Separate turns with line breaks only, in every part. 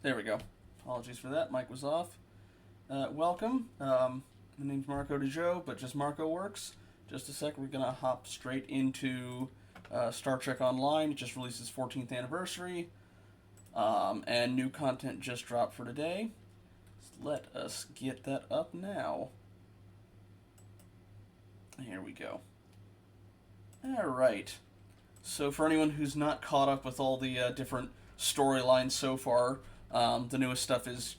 There we go. Apologies for that. Mic was off. Welcome. My name's Marco DeJoe, but just Marco works. Just a sec. We're gonna hop straight into Star Trek Online. It just released its 14th anniversary, and new content just dropped for today. So let us get that up now. Here we go. All right. So for anyone who's not caught up with all the different storylines so far, the newest stuff is,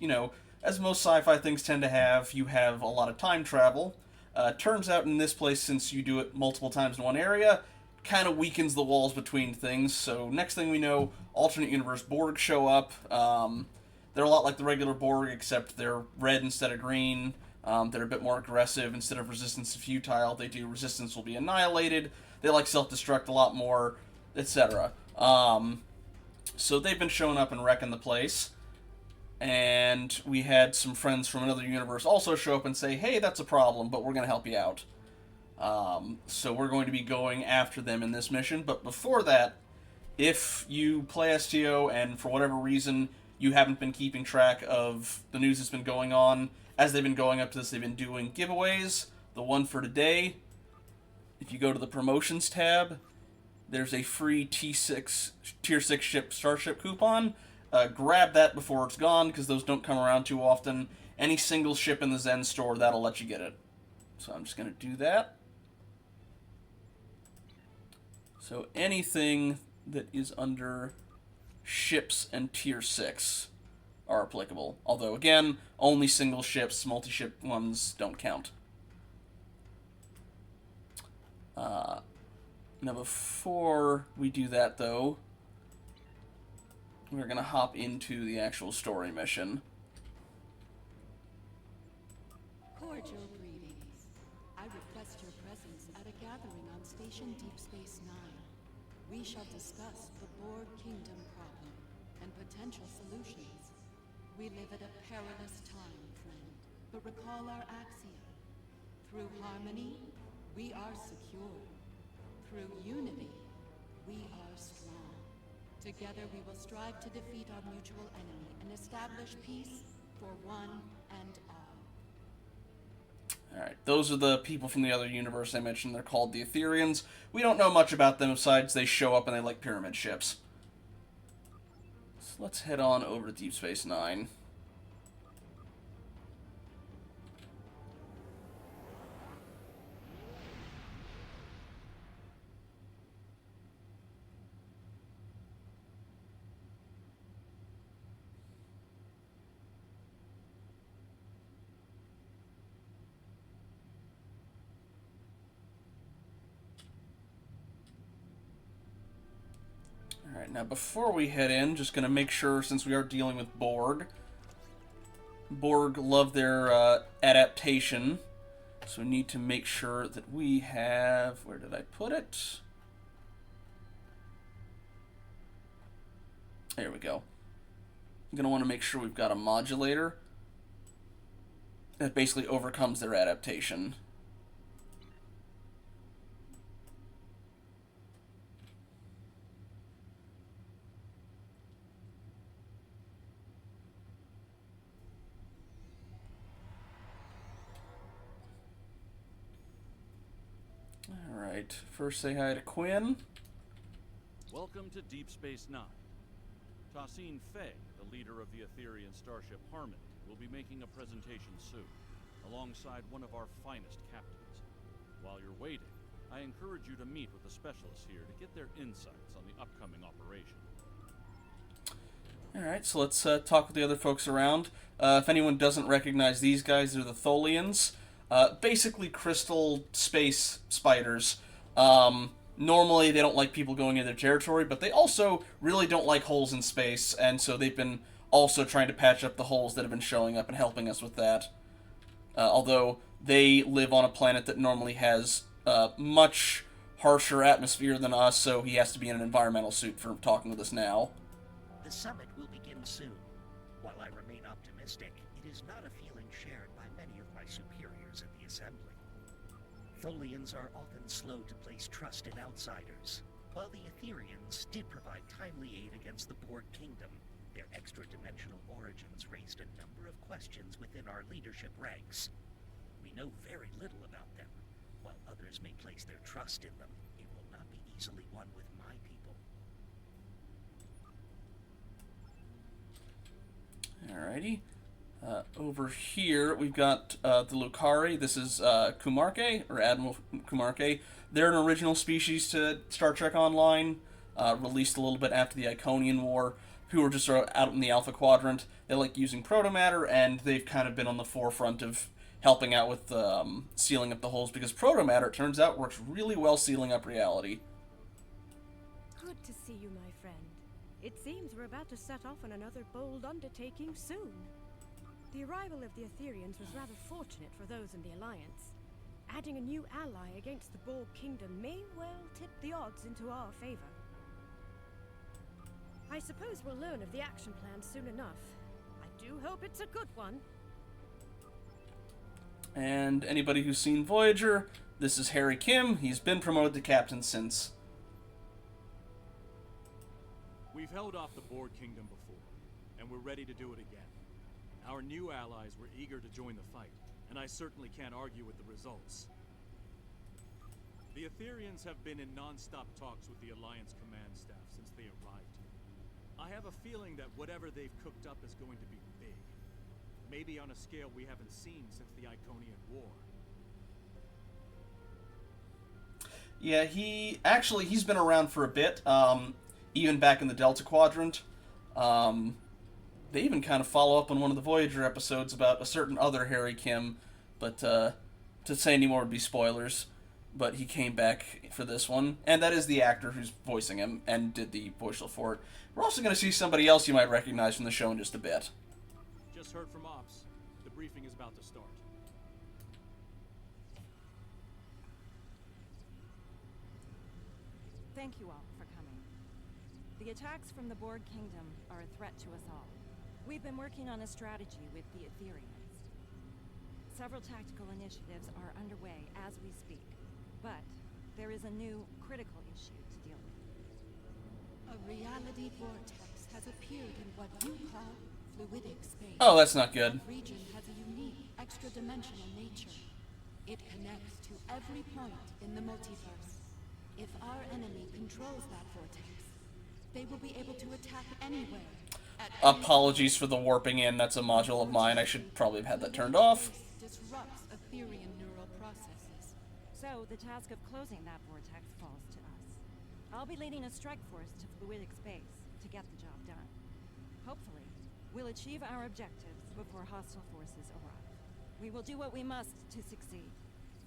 as most sci-fi things tend to have, you have a lot of time travel. Turns out in this place, since you do it multiple times in one area, kind of weakens the walls between things. So next thing we know, alternate universe Borg show up. They're a lot like the regular Borg, except they're red instead of green. They're a bit more aggressive. Instead of resistance to futile, they do resistance will be annihilated. They like self-destruct a lot more, etc. So they've been showing up and wrecking the place. And we had some friends from another universe also show up and say, hey, that's a problem, but we're going to help you out. So we're going to be going after them in this mission. But before that, if you play STO and for whatever reason you haven't been keeping track of the news that's been going on, as they've been going up to this, they've been doing giveaways. The one for today, if you go to the promotions tab, there's a free T6 Tier 6 ship Starship coupon. Grab that before it's gone, because those don't come around too often. Any single ship in the Zen store, that'll let you get it. So I'm just going to do that. So anything that is under ships and Tier 6 are applicable. Although, again, only single ships, multi-ship ones don't count. Now, before we do that, though, we're going to hop into the actual story mission.
Cordial greetings. I request your presence at a gathering on Station Deep Space Nine. We shall discuss the Borg Kingdom problem and potential solutions. We live at a perilous time, friend, but recall our axiom. Through harmony, we are secure. Through unity, we are strong. Together we will strive to defeat our mutual enemy and establish peace for one and all.
Alright, those are the people from the other universe I mentioned. They're called the Etherians. We don't know much about them besides they show up and they like pyramid ships. So let's head on over to Deep Space Nine. Alright, now before we head in, just going to make sure, since we are dealing with Borg love their adaptation, so we need to make sure that we have... Where did I put it? There we go. I'm going to want to make sure we've got a modulator that basically overcomes their adaptation. Alright, first say hi to Quinn.
Welcome to Deep Space Nine. Tassine Fay, the leader of the Etherian starship Harmony, will be making a presentation soon, alongside one of our finest captains. While you're waiting, I encourage you to meet with the specialists here to get their insights on the upcoming operation.
Alright, so let's talk with the other folks around. If anyone doesn't recognize these guys, they're the Tholians. Basically crystal space spiders. Normally they don't like people going in their territory, but they also really don't like holes in space, and so they've been also trying to patch up the holes that have been showing up and helping us with that. Although they live on a planet that normally has much harsher atmosphere than us, so he has to be in an environmental suit for talking with us now.
The summit will begin soon. While I remain optimistic, it is not a feeling shared by many of my superiors at the Assembly. Tholians are often slow to place trust in outsiders, while the Etherians did provide timely aid against the Borg Kingdom. Their extra-dimensional origins raised a number of questions within our leadership ranks. We know very little about them. While others may place their trust in them, it will not be easily won with my people.
Alrighty. Over here, we've got the Lucari. This is Kumarke, or Admiral Kumarke. They're an original species to Star Trek Online, released a little bit after the Iconian War, who are just out in the Alpha Quadrant. They like using protomatter, and they've kind of been on the forefront of helping out with sealing up the holes, because protomatter, it turns out, works really well sealing up reality.
Good to see you, my friend. It seems we're about to set off on another bold undertaking soon. The arrival of the Aetherians was rather fortunate for those in the Alliance. Adding a new ally against the Borg Kingdom may well tip the odds into our favor. I suppose we'll learn of the action plan soon enough. I do hope it's a good one.
And anybody who's seen Voyager, this is Harry Kim. He's been promoted to captain since.
We've held off the Borg Kingdom before, and we're ready to do it again. Our new allies were eager to join the fight, and I certainly can't argue with the results. The Aetherians have been in non-stop talks with the Alliance command staff since they arrived. I have a feeling that whatever they've cooked up is going to be big. Maybe on a scale we haven't seen since the Iconian War.
Yeah, he's been around for a bit, even back in the Delta Quadrant. They even kind of follow up on one of the Voyager episodes about a certain other Harry Kim, but to say any more would be spoilers. But he came back for this one, and that is the actor who's voicing him and did the voice for it. We're also going to see somebody else you might recognize from the show in just a bit.
Just heard from Ops. The briefing is about to start.
Thank you all for coming. The attacks from the Borg Kingdom are a threat to us all. We've been working on a strategy with the Aetherians. Several tactical initiatives are underway as we speak, but there is a new critical issue to deal with.
A reality vortex has appeared in what you call fluidic space.
Oh, that's not good.
The region has a unique, extra-dimensional nature. It connects to every point in the multiverse. If our enemy controls that vortex, they will be able to attack anywhere.
Apologies for the warping in. That's a module of mine. I should probably have had that turned off.
Disrupts Aetherian neural processes.
So the task of closing that vortex falls to us. I'll be leading a strike force to fluidic space to get the job done. Hopefully, we'll achieve our objectives before hostile forces arrive. We will do what we must to succeed.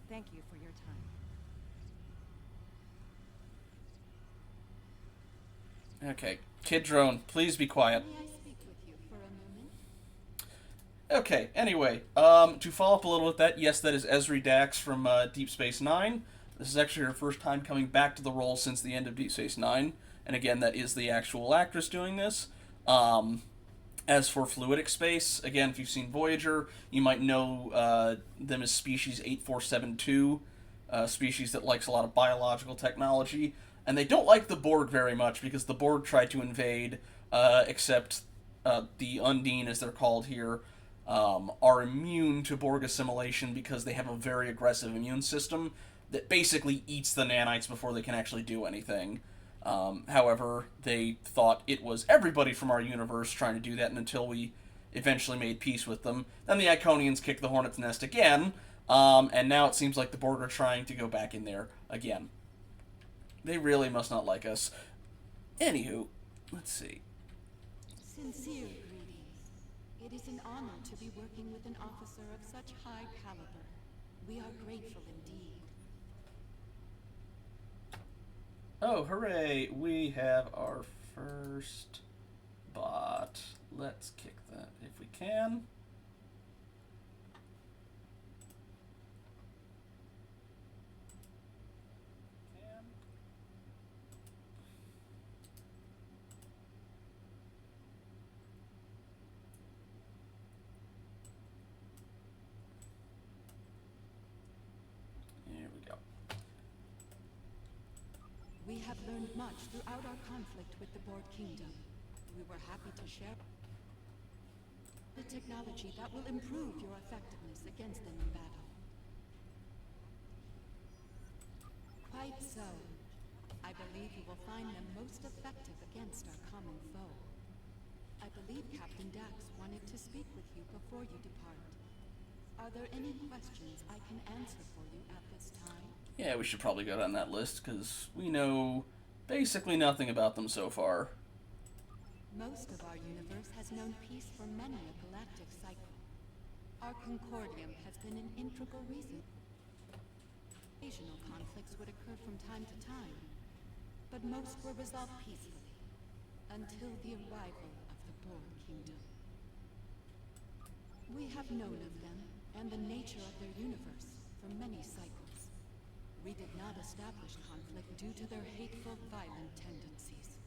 Thank you for your time.
Okay, Kid Drone, please be quiet.
May I speak with you for a moment?
Okay, anyway, to follow up a little with that, yes, that is Ezri Dax from Deep Space Nine. This is actually her first time coming back to the role since the end of Deep Space Nine, and again, that is the actual actress doing this. As for fluidic space, again, if you've seen Voyager, you might know them as Species 8472, a species that likes a lot of biological technology. And they don't like the Borg very much, because the Borg tried to invade, except the Undine, as they're called here, are immune to Borg assimilation because they have a very aggressive immune system that basically eats the nanites before they can actually do anything. However, they thought it was everybody from our universe trying to do that, and until we eventually made peace with them. Then the Iconians kicked the hornet's nest again, and now it seems like the Borg are trying to go back in there again. They really must not like us. Anywho, let's see.
Sincere greetings. It is an honor to be working with an officer of such high caliber. We are grateful indeed.
Oh, hooray! We have our first bot. Let's kick that if we can.
We have learned much throughout our conflict with the Borg Kingdom. we were happy to share the technology that will improve your effectiveness against them in battle. Quite so. I believe you will find them most effective against our common foe. I believe Captain Dax wanted to speak with you before you depart. Are there any questions I can answer for you at this time?
Yeah, we should probably go down that list, because we know basically nothing about them so far.
Most of our universe has known peace for many a galactic cycle. Our Concordium has been an integral reason. Occasional conflicts would occur from time to time, but most were resolved peacefully, until the arrival of the Borg Kingdom. We have known of them, and the nature of their universe, for many cycles. We did not establish conflict due to their hateful, violent tendencies.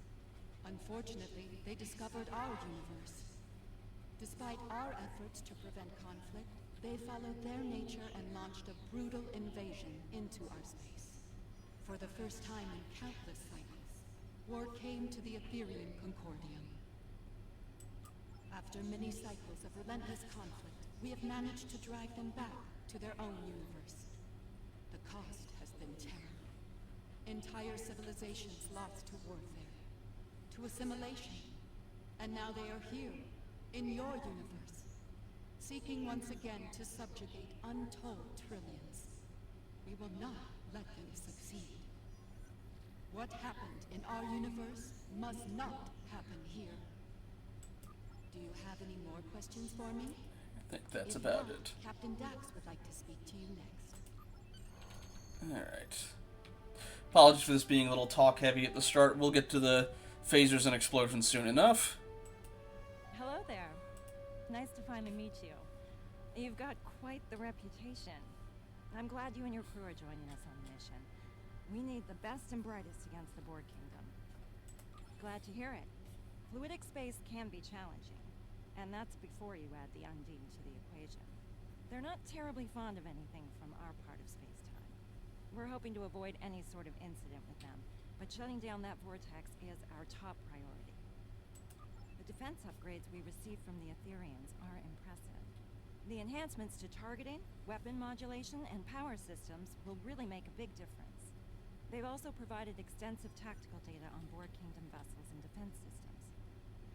Unfortunately, they discovered our universe. Despite our efforts to prevent conflict, they followed their nature and launched a brutal invasion into our space. For the first time in countless cycles, war came to the Etherean Concordium. After many cycles of relentless conflict, we have managed to drive them back to their own universe. The cost has been terrible. Entire civilizations lost to warfare, to assimilation, and now they are here, in your universe, seeking once again to subjugate untold trillions. We will not let them succeed. What happened in our universe must not happen here. Do you have any more questions for me?
I think that's
If
about
not,
it.
Captain Dax would like to speak to you next.
Alright. Apologies for this being a little talk heavy at the start. We'll get to the phasers and explosions soon enough.
Hello there. Nice to finally meet you. You've got quite the reputation. I'm glad you and your crew are joining us on the mission. We need the best and brightest against the Borg Kingdom. Glad to hear it. Fluidic space can be challenging, and that's before you add the Undine to the equation. They're not terribly fond of anything from our part of space-time. We're hoping to avoid any sort of incident with them, but shutting down that vortex is our top priority. The defense upgrades we receive from the Ethereans are impressive. The enhancements to targeting, weapon modulation, and power systems will really make a big difference. They've also provided extensive tactical data on Borg Kingdom vessels and defense systems.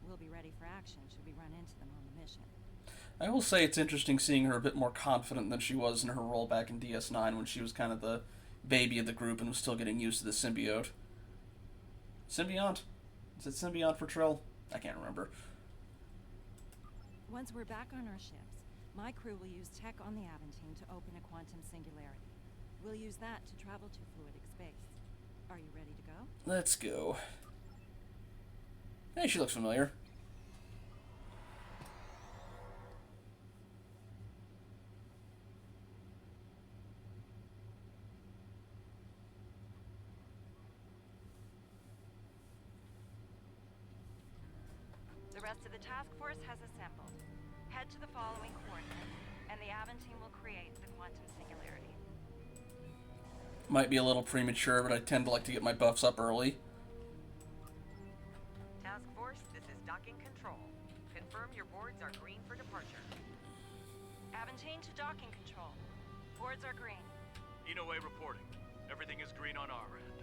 We'll be ready for action should we run into them on the mission.
I will say it's interesting seeing her a bit more confident than she was in her role back in DS9 when she was kind of the baby of the group and was still getting used to the symbiote. Symbiont? Is it symbiont for Trill? I can't remember.
Once we're back on our ships, my crew will use tech on the Aventine to open a quantum singularity. We'll use that to travel to fluidic space. Are you ready to go?
Let's go. Hey, she looks familiar.
The rest of the task force has assembled. Head to the following coordinates, and the Aventine will create the quantum singularity.
Might be a little premature, but I tend to like to get my buffs up early.
Task Force, this is docking control. Confirm your boards are green for departure.
Aventine to docking control. Boards are green.
Inouye reporting. Everything is green on our end.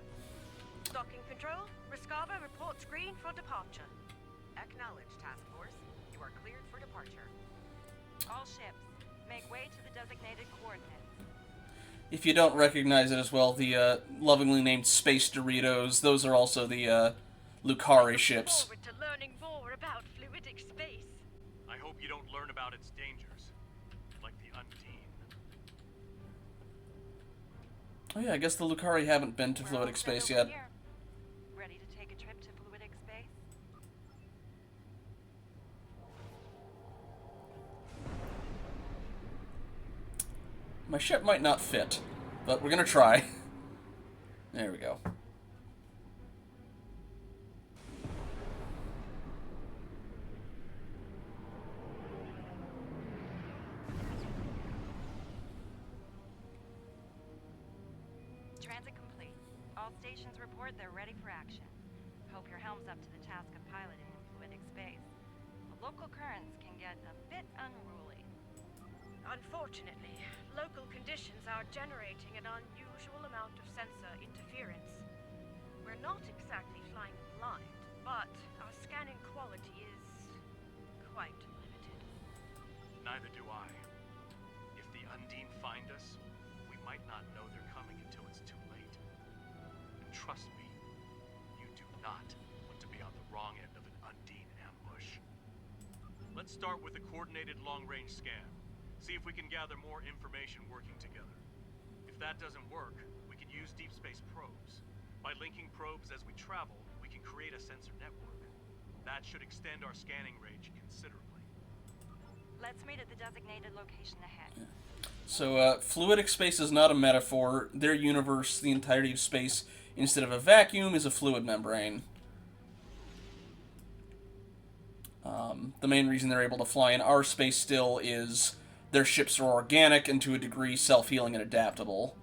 Docking control, Rescava reports green for departure. Acknowledge, Task Force. You are cleared for departure.
All ships, make way to the designated coordinates.
If you don't recognize it as well, the lovingly named Space Doritos, those are also the Lucari ships.
Forward to learning more about fluidic space.
I hope you don't learn about its dangers, like the Undine.
Oh yeah, I guess the Lucari haven't been to
We're all
fluidic
set
space
over
yet.
here. Ready to take a trip to fluidic space?
My ship might not fit, but we're gonna try. There we go.
Transit complete. All stations report they're ready for action. Hope your helm's up to the task of piloting in fluidic space. The local currents can get a bit unruly.
Unfortunately, local conditions are generating an unusual amount of sensor interference. We're not exactly flying blind, but our scanning quality is quite limited.
Neither do I. If the Undine find us, we might not know they're coming until it's too late. And trust me, you do not want to be on the wrong end of an Undine ambush. Let's start with a coordinated long-range scan. See if we can gather more information working together. If that doesn't work, we can use deep space probes. By linking probes as we travel, we can create a sensor network. That should extend our scanning range considerably.
Let's meet at the designated location ahead.
So, fluidic space is not a metaphor. Their universe, the entirety of space, instead of a vacuum, is a fluid membrane. The main reason they're able to fly in our space still is their ships are organic and to a degree self-healing and adaptable.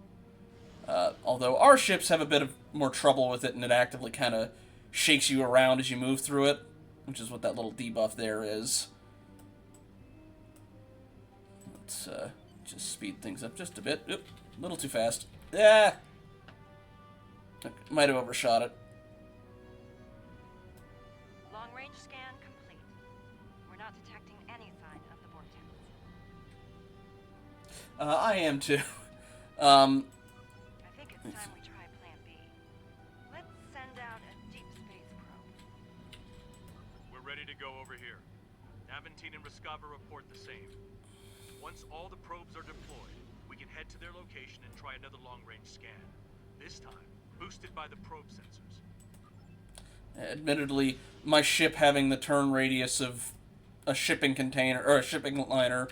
Although our ships have a bit of more trouble with it, and it actively kind of shakes you around as you move through it, which is what that little debuff there is. Let's just speed things up just a bit. Oop, a little too fast. Yeah, might have overshot it.
Long-range scan complete. We're not detecting any sign of the vortex.
I am too.
I think it's time we try Plan B. Let's send out a deep space probe.
We're ready to go over here. Aventine and Riscava report the same. Once all the probes are deployed, we can head to their location and try another long-range scan. This time, boosted by the probe sensors.
Admittedly, my ship having the turn radius of a shipping container or a shipping liner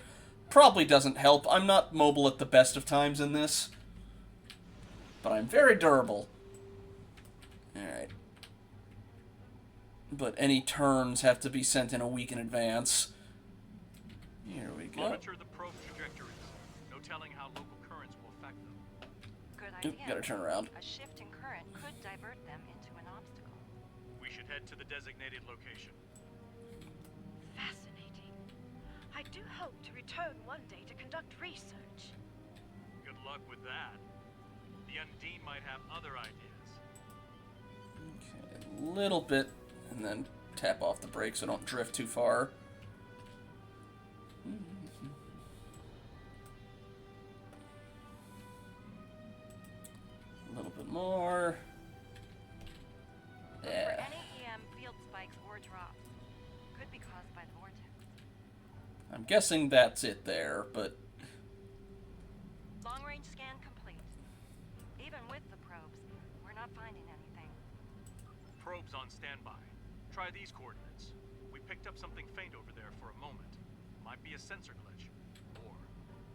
probably doesn't help. I'm not mobile at the best of times in this, but I'm very durable. Alright. But any turns have to be sent in a week in advance. Here we go.
Monitor the probe trajectories. No telling how local currents will affect them.
Good
Oop,
idea.
gotta turn around.
A shift in current could divert them into an obstacle.
We should head to the designated location.
Fascinating. I do hope to return one day to conduct research.
Good luck with that. The Undine might have other ideas.
Okay, a little bit, and then tap off the brake so I don't drift too far. A little bit more.
Look
Yeah.
for any EM field spikes or drops. Could be caused by the vortex.
I'm guessing that's it there, but
Long-range scan complete. Even with the probes, we're not finding anything.
Probes on standby. Try these coordinates. We picked up something faint over there for a moment. Might be a sensor glitch. Or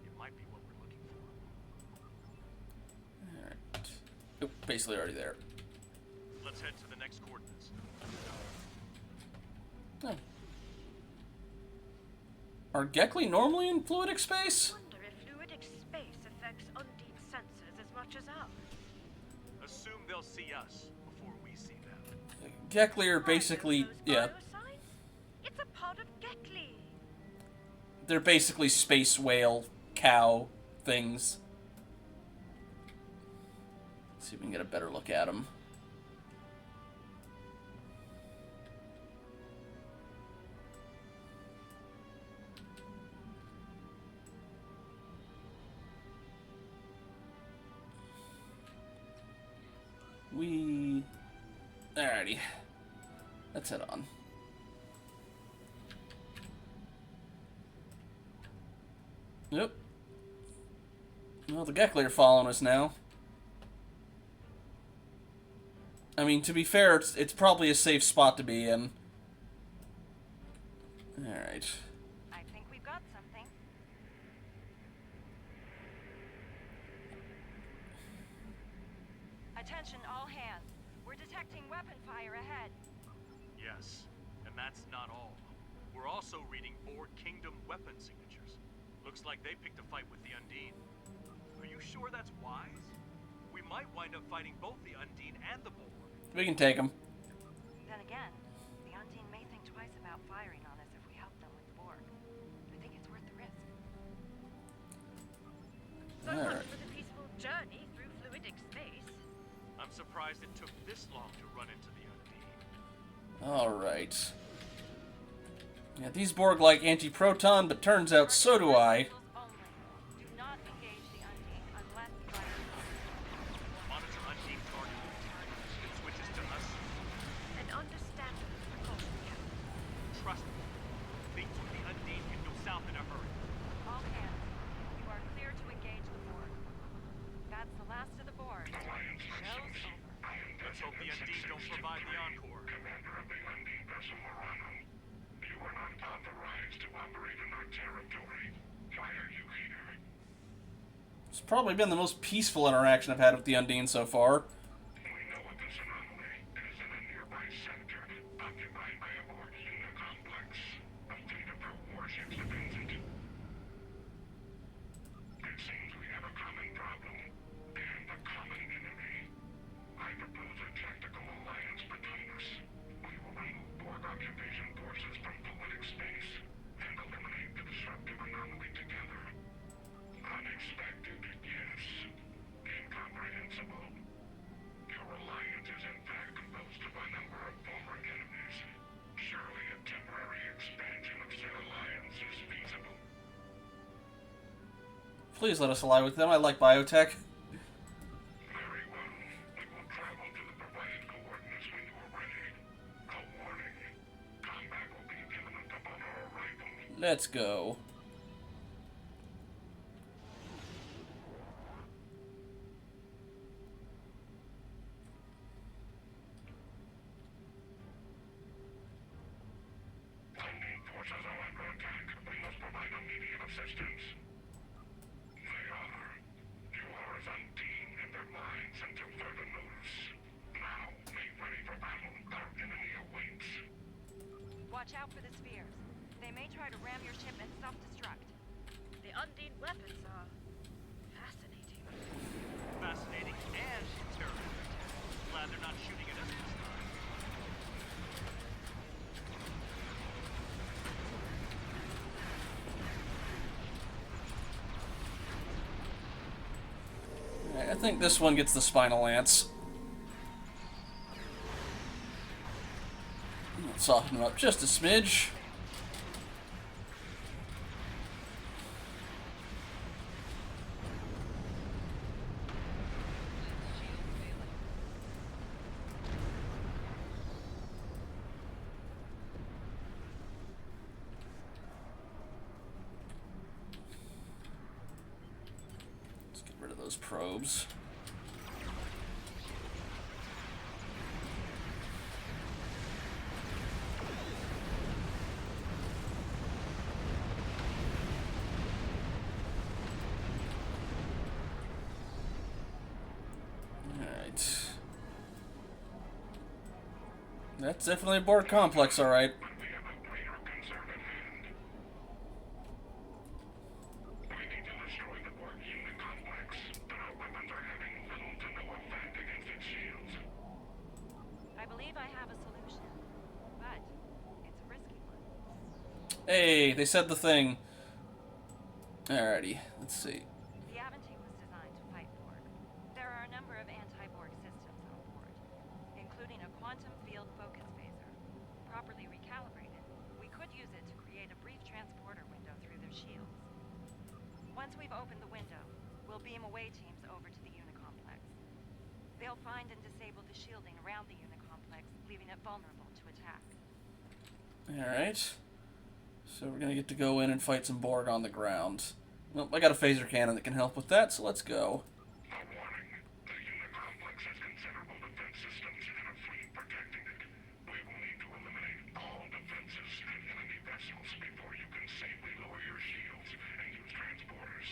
it might be what we're looking for.
alright. Oop, basically already there.
Let's head to the next coordinates.
Oh. Are Gekli normally in fluidic space?
Wonder if fluidic space affects Undine sensors as much as ours.
Assume they'll see us before we see them.
Gekli are basically,
Those
yeah,
biosigns? It's a part of Gekli.
they're basically space whale cow things. Let's see if we can get a better look at them. Alrighty. Let's head on. Yep. Well, the Gekli are following us now. I mean, to be fair, it's probably a safe spot to be in. Alright.
I think we've got something. Attention all hands. We're detecting weapon fire ahead.
Yes, and that's not all. We're also reading Borg Kingdom weapon signatures. Looks like they picked a fight with the Undine. Are you sure that's wise? We might wind up fighting both the Undine and the Borg.
We can take them.
Then again, the Undine may think twice about
So
All
much
right.
for the peaceful journey through fluidic space.
I'm surprised it took this long to run into the Undine.
Alright. Yeah, these Borg like anti-proton, but turns out so do I.
Do not engage the Undine unless
Monitor Undine target. It switches to us.
An understandable precaution, Captain.
Trust me. Think the Undine can go south in a hurry.
all hands. You are clear to engage the board. That's the last of the board. Show's over.
Let's hope the Undine don't provide the encore.
Commander of the Undine vessel Morano, you are not authorized to operate in our territory. Why are you here?
It's probably been the most peaceful interaction I've had with the Undine so far.
We know of this anomaly. It is in a nearby sector, occupied by a Borg unit complex. A fleet of her warships defends it. It seems we have a common problem, and a common enemy. I propose a tactical alliance between us. We will remove Borg occupation forces from fluidic space, and eliminate the disruptive anomaly together. Unexpected, yes. Incomprehensible. Your alliance is in fact composed of a number of former enemies. Surely a temporary expansion of said alliance is feasible.
Please let us ally with them. I like biotech.
Very well. We will travel to the provided coordinates when you are ready. A warning. Combat will be imminent upon our arrival.
Let's go.
Undine forces are under attack. We must provide immediate assistance. They are. You are as Undine in their minds until further notice. Now, make ready for battle. Our enemy awaits.
Watch out for the spheres. They may try to ram your ship and self-destruct.
The Undine weapons are fascinating.
Fascinating and terrible. Glad they're not shooting at us this time.
Alright, I think this one gets the spinal lance. Let's soften him up just a smidge. Let's get rid of those probes. Alright. That's definitely a Borg complex, alright.
But we have a greater concern at hand. We need to destroy the Borg unit complex, but our weapons are having little to no effect against its shields.
I believe I have a solution, but it's a risky one.
Hey, they said the thing. Alrighty, let's see.
The Aventine was designed to fight Borg. There are a number of anti-Borg systems on board, including a quantum field focus phaser. Properly recalibrated, we could use it to create a brief transporter window through their shields. Once we've opened the window, we'll beam away teams over to the Unicomplex. They'll find and disable the shielding around the Unicomplex, leaving it vulnerable to attack.
Alright. So we're gonna get to go in and fight some Borg on the ground. Well, I got a phaser cannon that can help with that, so let's go.
A warning. The unit complex has considerable defense systems and a fleet protecting it. We will need to eliminate all defenses and enemy vessels before you can safely lower your shields and use transporters.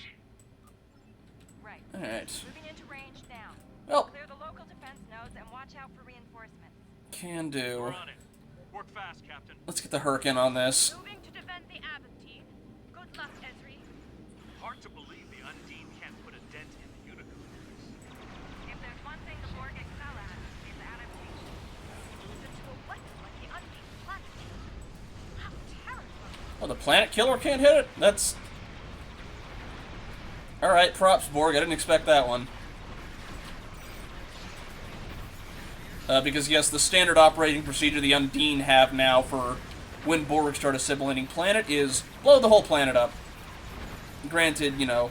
Right.
Alright.
Moving into range now.
Well,
Clear the local defense nodes and watch out for reinforcements.
can do.
We're on it. Work fast, Captain.
Let's get the Hurricane on this.
Moving to defend the Aventine. Good luck, Ezri.
Hard to believe the Undine can't put a dent in the Unicomplex.
If there's one thing the Borg excel at, it's adaptation.
Use it to a weapon like the Undine planet. How terrifying.
Oh, the planet killer can't hit it? That's... Alright, props, Borg. I didn't expect that one. Because, yes, the standard operating procedure the Undine have now for when Borg start assimilating planet is blow the whole planet up. Granted, you know,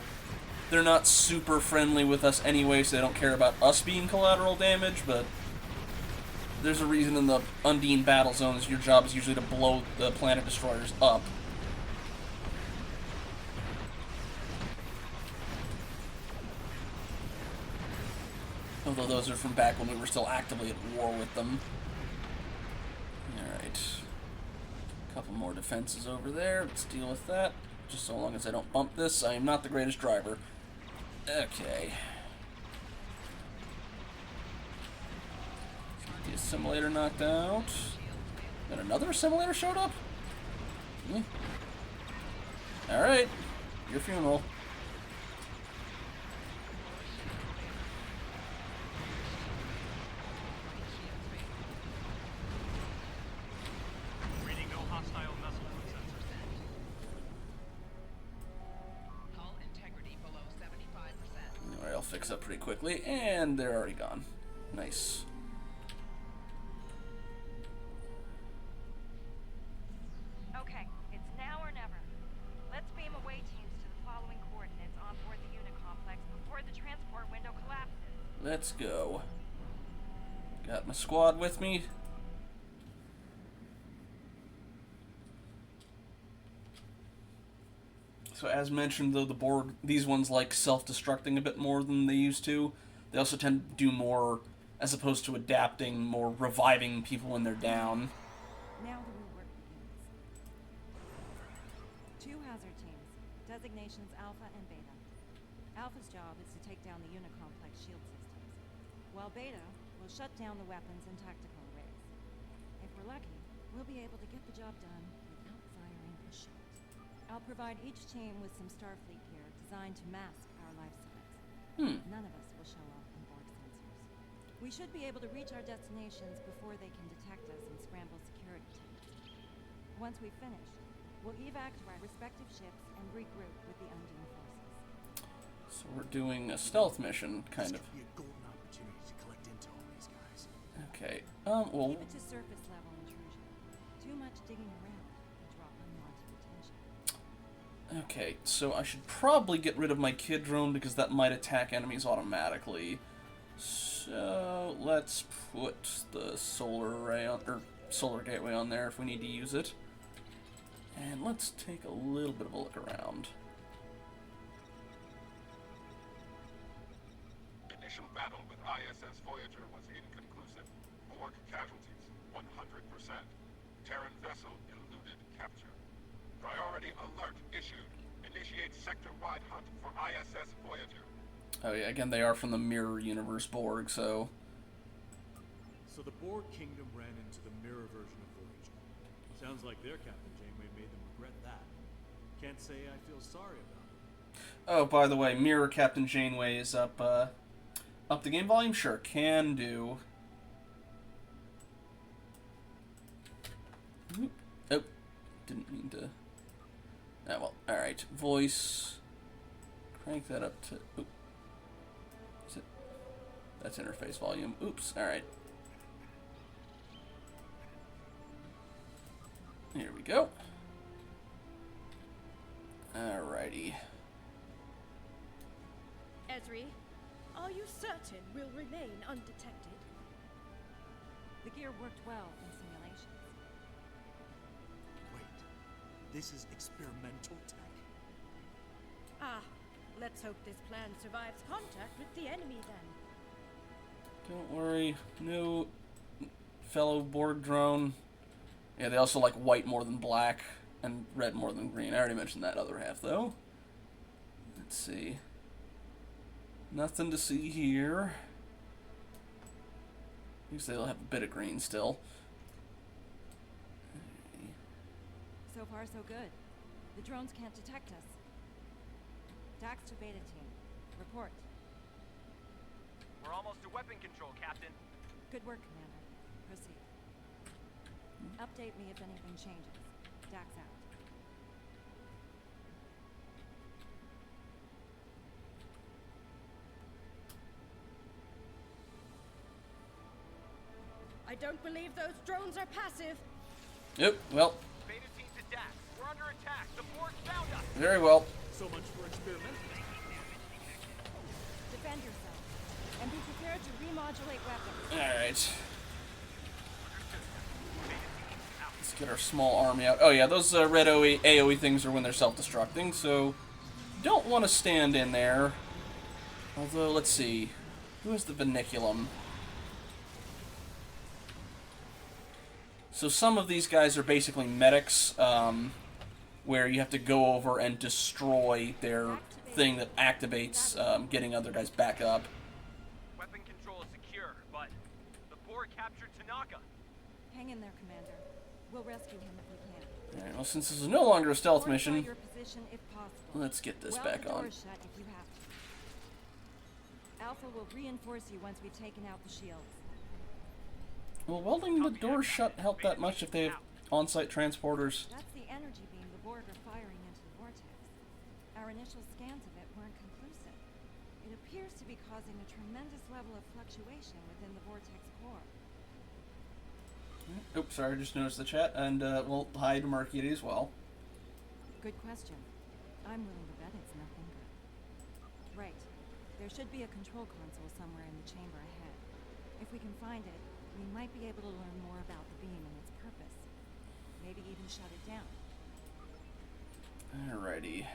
they're not super friendly with us anyway, so they don't care about us being collateral damage, but there's a reason in the Undine battle zones your job is usually to blow the planet destroyers up. Although those are from back when we were still actively at war with them. Alright. Couple more defenses over there. Let's deal with that. Just so long as I don't bump this. I am not the greatest driver. Okay. The assimilator knocked out. And another assimilator showed up? Alright. Your funeral. Fix up pretty quickly, and they're already gone. Nice.
Okay, it's now or never. Let's beam away teams to the following coordinates on board the unit complex before the transport window collapses.
Let's go. Got my squad with me. So as mentioned, though, the Borg, these ones like self-destructing a bit more than they used to. They also tend to do more, as opposed to adapting, more reviving people when they're down.
Now the real work begins. 2 hazard teams, designations Alpha and Beta. Alpha's job is to take down the unit complex shield systems, while Beta will shut down the weapons and tactical arrays. If we're lucky, we'll be able to get the job done without firing a shot. I'll provide each team with some Starfleet gear designed to mask our life signs. None of us will show up in Borg sensors. We should be able to reach our destinations before they can detect us and scramble security teams. Once we've finished, we'll evac to our respective ships and regroup with the Undine forces.
So we're doing a stealth mission, kind of.
This could be a golden opportunity to collect intel on these guys.
Okay. Well.
Keep it to surface level intrusion. Too much digging around.
Okay, so I should probably get rid of my kid drone because that might attack enemies automatically. So let's put the solar array on, or solar gateway on there if we need to use it. And let's take a little bit of a look around.
Initial battle with ISS Voyager was inconclusive. Borg casualties, 100%. Terran vessel eluded capture. Priority alert issued. Initiate sector-wide hunt for ISS Voyager.
Oh yeah, again, they are from the Mirror Universe Borg, so...
So the Borg Kingdom ran into the mirror version of Voyager. Sounds like their Captain Janeway made them regret that. Can't say I feel sorry about it.
Oh, by the way, Mirror Captain Janeway is up the game volume? Sure, can do. Oh, didn't mean to... Ah, well, alright. Voice. Crank that up to... Oop. Is it? That's interface volume. Oops, alright. Here we go. Alrighty.
Ezri, are you certain we'll remain undetected?
The gear worked well in simulations.
This is experimental tech.
Ah, let's hope this plan survives contact with the enemy then.
Don't worry. No fellow Borg drone. Yeah, they also like white more than black and red more than green. I already mentioned that other half, though. Let's see. Nothing to see here. At least they'll have a bit of green still.
So far, so good. The drones can't detect us. Dax to Beta team. Report.
We're almost to weapon control, Captain.
Good work, Commander. Proceed. Update me if anything changes. Dax out.
don't believe those drones are passive.
Yep, well,
Beta team to DAX. We're under attack. The Borg found us.
very well.
So much for experimental.
Defend yourself, and be prepared to remodulate weapons.
Alright. Let's get our small army out. Oh yeah, those red AoE things are when they're self-destructing, so don't want to stand in there. Although, let's see. Who has the Vinculum? So some of these guys are basically medics, where you have to go over and destroy their thing that activates getting other guys back up.
Weapon control is secure, but the Borg captured Tanaka.
Hang in there, Commander. We'll rescue him if we can.
Alright, well, since this is no longer a stealth
Fortify
mission,
your position if possible.
let's get this
Weld
back
the
on.
doors shut if you have to. Alpha will reinforce you once we've taken out the shields.
Will welding the doors shut help that much if they have on-site transporters?
That's the energy beam the Borg are firing into the vortex. Our initial scans of it weren't conclusive. It appears to be causing a tremendous level of fluctuation within the vortex core.
Oops, sorry, I just noticed the chat, and we'll hide Mercury as well.
Good question. I'm willing to bet it's nothing good. Right. There should be a control console somewhere in the chamber ahead. If we can find it, we might be able to learn more about the beam and its purpose. Maybe even shut it down.
Alrighty.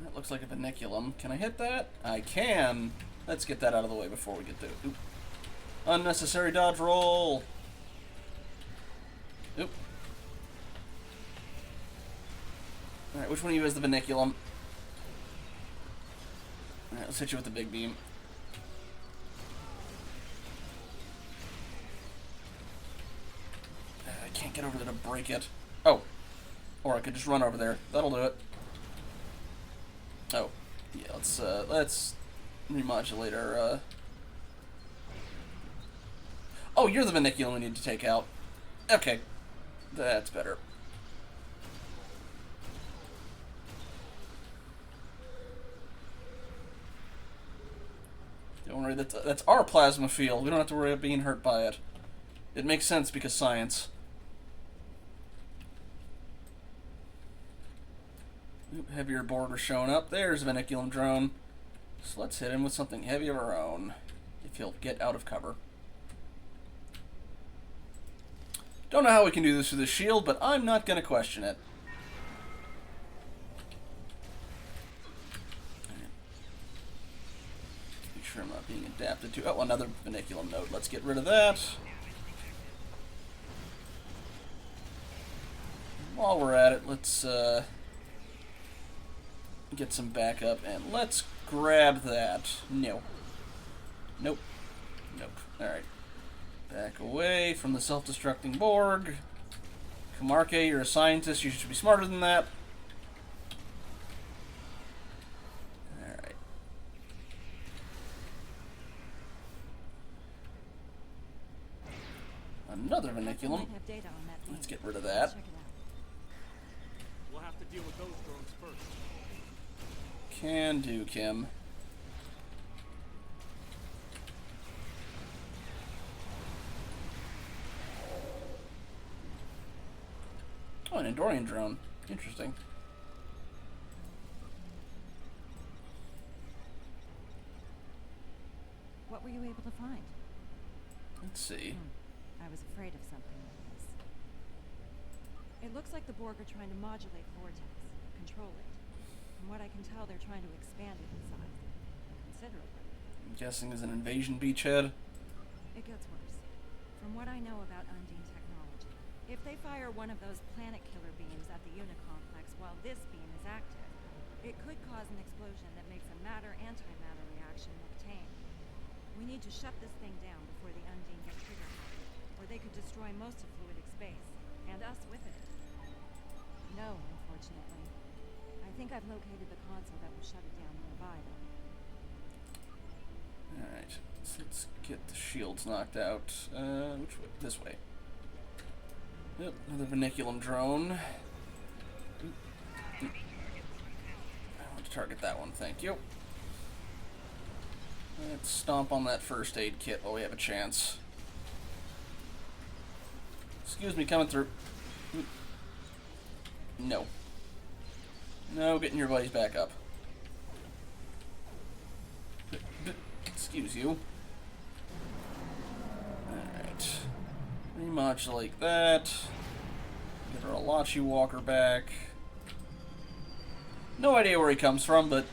That looks like a Vinculum. Can I hit that? I can! Let's get that out of the way before we get to... Oop. Unnecessary dodge roll! Oop. Alright, which one of you has the Vinculum? Alright, let's hit you with the big beam. I can't get over there to break it. Oh. Or I could just run over there. That'll do it. Oh. Yeah, let's remodulate our, Oh, you're the Vinculum we need to take out. Okay. That's better. Don't worry, that's our plasma field. We don't have to worry about being hurt by it. It makes sense because science. Oop, heavier border showing up. There's a Vinculum drone. So let's hit him with something heavy of our own. If he'll get out of cover. Don't know how we can do this with the shield, but I'm not going to question it. Make sure I'm not being adapted to... Oh, another Vinculum node. Let's get rid of that. While we're at it, let's get some backup, and let's grab that. No. Nope. Nope. Alright. Back away from the self-destructing Borg. Kamarke, you're a scientist. You should be smarter than that. Alright. Another Vinculum. Let's get rid of that.
We'll have to deal with those drones first.
Can do, Kim. Oh, an Andorian drone. Interesting.
What were you able to find?
Let's see.
I was afraid of something like this. It looks like the Borg are trying to modulate the vortex, control it. From what I can tell, they're trying to expand it in size. Considerably.
I'm guessing is an invasion beachhead.
It gets worse. From what I know about Undine technology, if they fire one of those planet killer beams at the Unicomplex while this beam is active, it could cause an explosion that makes a matter-antimatter reaction look tame. We need to shut this thing down before the Undine get trigger happy, or they could destroy most of fluidic space, and us with it. No, unfortunately. I think I've located the console that will shut it down nearby, though.
Alright, so let's get the shields knocked out. Which way? This way. Yep, another Vinculum drone. I want target that one, thank you. Let's stomp on that first aid kit while we have a chance. Excuse me, coming through. No. No, getting your buddies back up. Excuse you. Alright. Pretty much like that. Get our Alachi Walker back. No idea where he comes from, but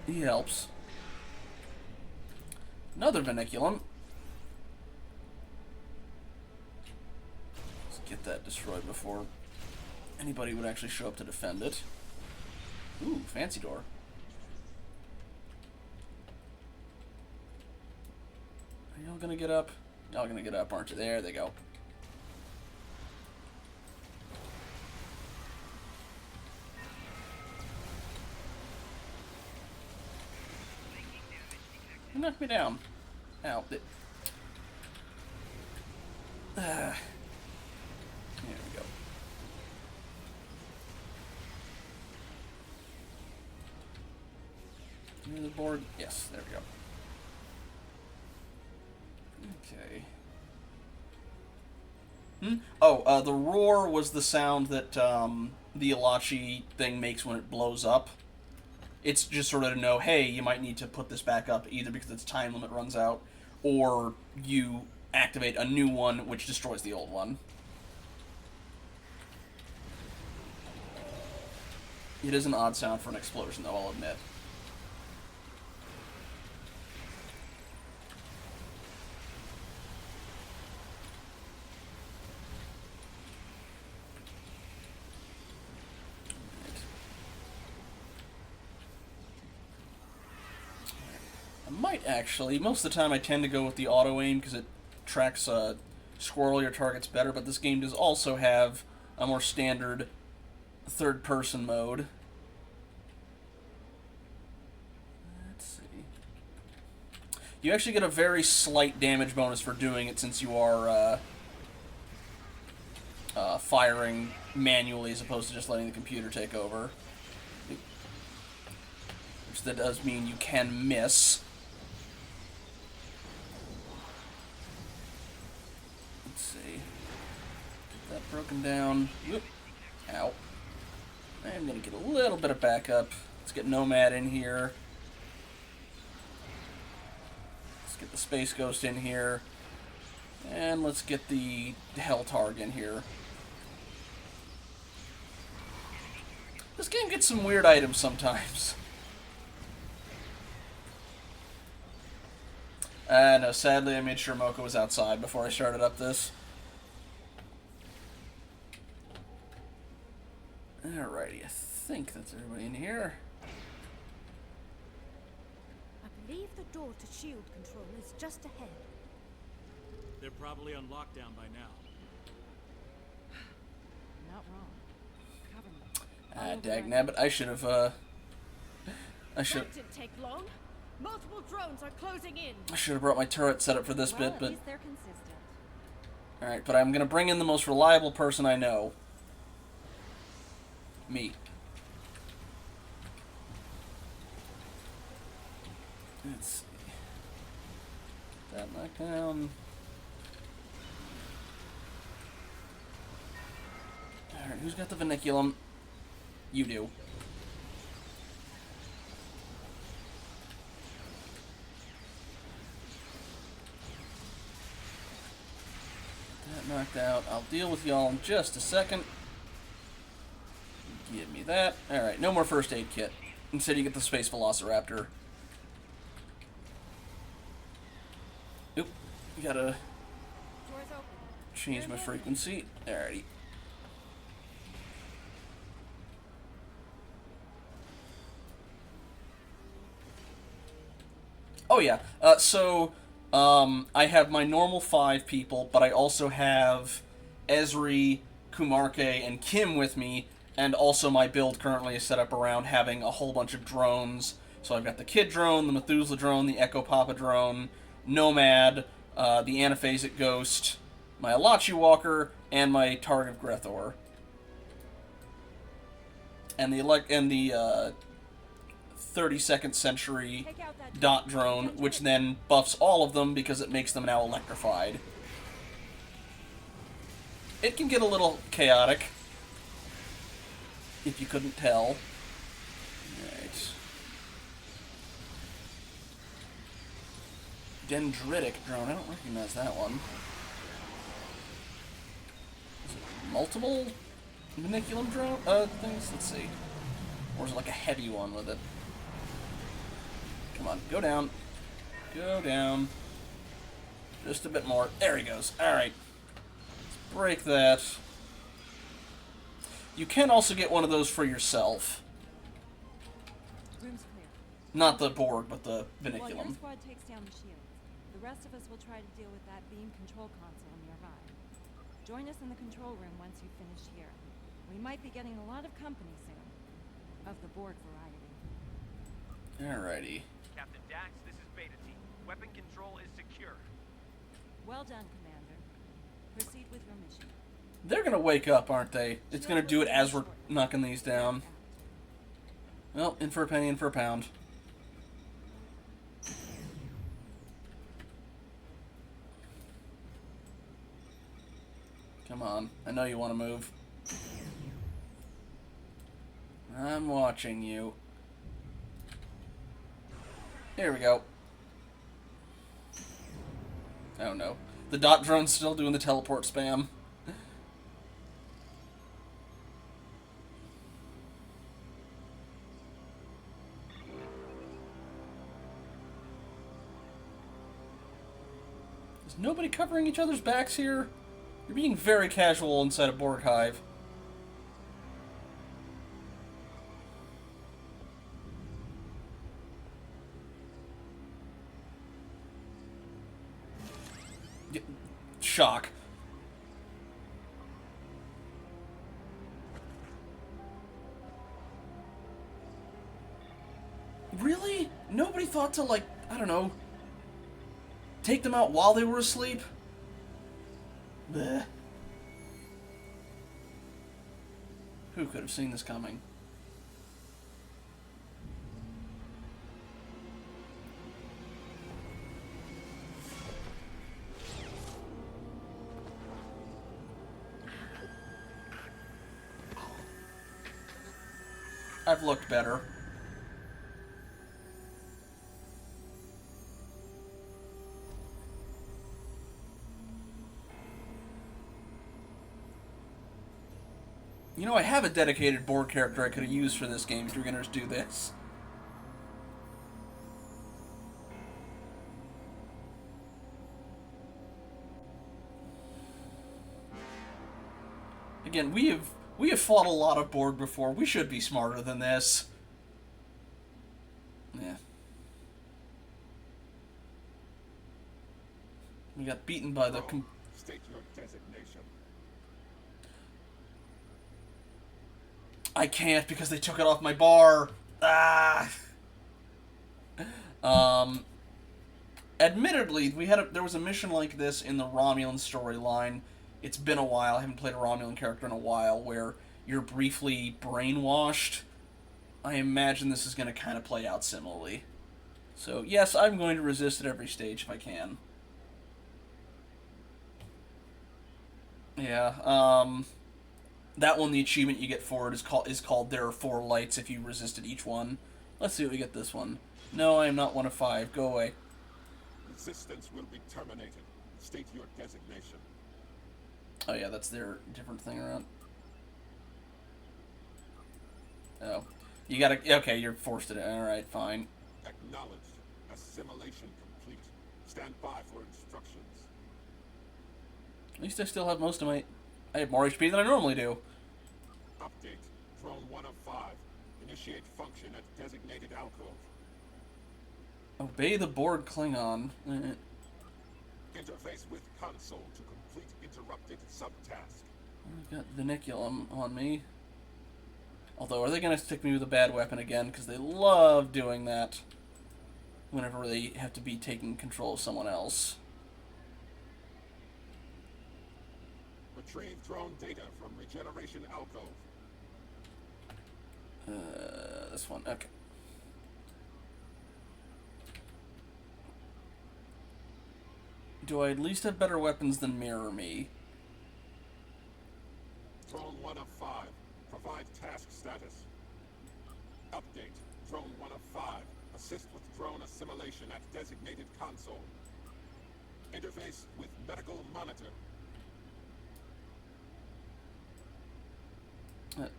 he helps. Another Vinculum. Let's get that destroyed before anybody would actually show up to defend it. Ooh, fancy door. Are y'all gonna get up? Y'all gonna get up, aren't you? There they go. You knocked me down. Ow. There we go. Near the board? Yes, there we go. Okay. Oh, the roar was the sound that the Alachi thing makes when it blows up. It's just sort of to know, hey, you might need to put this back up either because its time limit runs out, or you activate a new one which destroys the old one. It is an odd sound for an explosion, though, I'll admit. Actually, most of the time I tend to go with the auto aim because it tracks squirrelier targets better, but this game does also have a more standard third person mode. Let's see. You actually get a very slight damage bonus for doing it since you are firing manually as opposed to just letting the computer take over. Which that does mean you can miss. Broken down. Whoop. Ow. I'm gonna get a little bit of backup. Let's get Nomad in here. Let's get the Space Ghost in here. And let's get the Helltarg in here. This game gets some weird items sometimes. No, sadly I made sure Mocha was outside before I started up this. Alrighty, I think that's everybody in here.
I believe the door to shield control is just ahead.
They're probably on lockdown by now.
Not wrong. Cover me.
Dagnabbit, I should have,
That didn't take long. Multiple drones are closing in.
I should have brought my turret set up for this
Well,
bit,
at
but...
least they're consistent.
Alright, but I'm gonna bring in the most reliable person I know. Me. Let's see. That knockdown. Alright, who's got the Vinculum? You do. That knocked out. I'll deal with y'all in just a second. Give me that. Alright, no more first aid kit. Instead you get the Space Velociraptor. Oop. Gotta change my frequency. Alrighty. Oh yeah. I have my normal 5 people, but I also have Ezri, Kumarke, and Kim with me. And also my build currently is set up around having a whole bunch of drones. So I've got the Kid drone, the Methuselah drone, the Echo Papa drone, Nomad, the Anaphasic Ghost, my Alachi Walker, and my Targ of Grethor. And the 32nd century dot drone, which then buffs all of them because it makes them now electrified. It can get a little chaotic, if you couldn't tell. Right. Dendritic drone, I don't recognize that one. Is it multiple Maniculum drone things? Let's see. Or is it like a heavy one with it? Come on, go down. Go down. Just a bit more. There he goes. Alright. Let's break that. You can also get one of those for yourself.
Room's clear.
Not the Borg, but the
While your
Viniculum.
squad takes down the shields, the rest of us will try to deal with that beam control console nearby. Join us in the control room once you've finished here. We might be getting a lot of company soon. Of the Borg variety.
Alrighty.
Captain Dax, this is Beta Team. Weapon control is secure.
Well done, Commander. Proceed with your mission.
They're gonna wake up, aren't they? It's gonna do it as we're knocking these down. Well, in for a penny, in for a pound. Come on. I know you want to move. I'm watching you. Here we go. Oh no. The dot drone's still doing the teleport spam. Is nobody covering each other's backs here? You're being very casual inside a Borg hive. Shock. Really? Nobody thought to, like, I don't know, take them out while they were asleep? Bleh. Who could have seen this coming? I've looked better. You know, I have a dedicated Borg character I could have used for this game if you're gonna just do this. Again, we have fought a lot of Borg before. We should be smarter than this. Yeah. We got beaten by the...
State your designation.
I can't because they took it off my bar. Ah. Admittedly, there was a mission like this in the Romulan storyline. It's been a while. I haven't played a Romulan character in a while where you're briefly brainwashed. I imagine this is going to kind of play out similarly. So, yes, I'm going to resist at every stage if I can. Yeah, that one, the achievement you get for it is called There Are 4 Lights if you resisted each one. Let's see what we get this one. No, I am not one of 5. Go away.
Resistance will be terminated. State your designation.
Oh yeah, that's their different thing around. Oh. You gotta... Okay, you're forced to do it. Alright, fine.
Acknowledged. Assimilation complete. Stand by for instructions.
At least I still have most of my... I have more HP than I normally do.
Update. Drone 1 of 5. Initiate function at designated alcove.
Obey the Borg Klingon.
Interface with console to complete interrupted subtask.
I've got Viniculum on me. Although, are they going to stick me with a bad weapon again? Because they love doing that whenever they have to be taking control of someone else.
Retrieve drone data from regeneration alcove.
This one. Okay. do I at least have better weapons than Mirror Me?
Drone 1 of 5. Provide task status. Update. Drone 1 of 5. Assist with drone assimilation at designated console. Interface with medical monitor.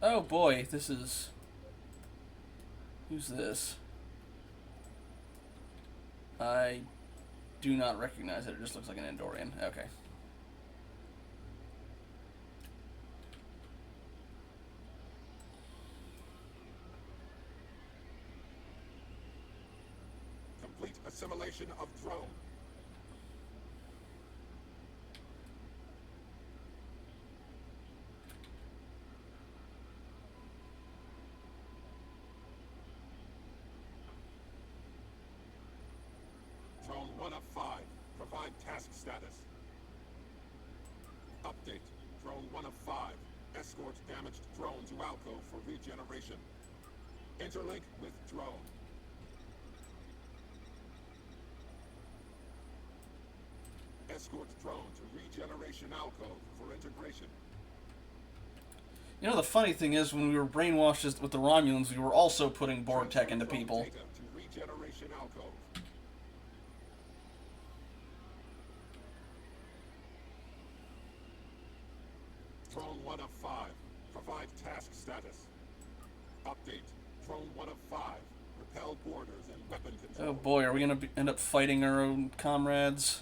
Oh boy, this is... Who's this? I do not recognize it. It just looks like an Andorian. Okay.
Complete assimilation of drone. Drone 1 of 5. Provide task status. Update. Drone 1 of 5. Escort damaged drone to alcove for regeneration. Interlink with drone. Escort drone to regeneration alcove for integration.
You know, the funny thing is, when we were brainwashed with the Romulans, we were also putting Borg tech into people.
Data to regeneration alcove. Drone 1 of 5. Provide task status. Update. Drone 1 of 5. Repel boarders and weapon control.
Oh boy, are we gonna end up fighting our own comrades?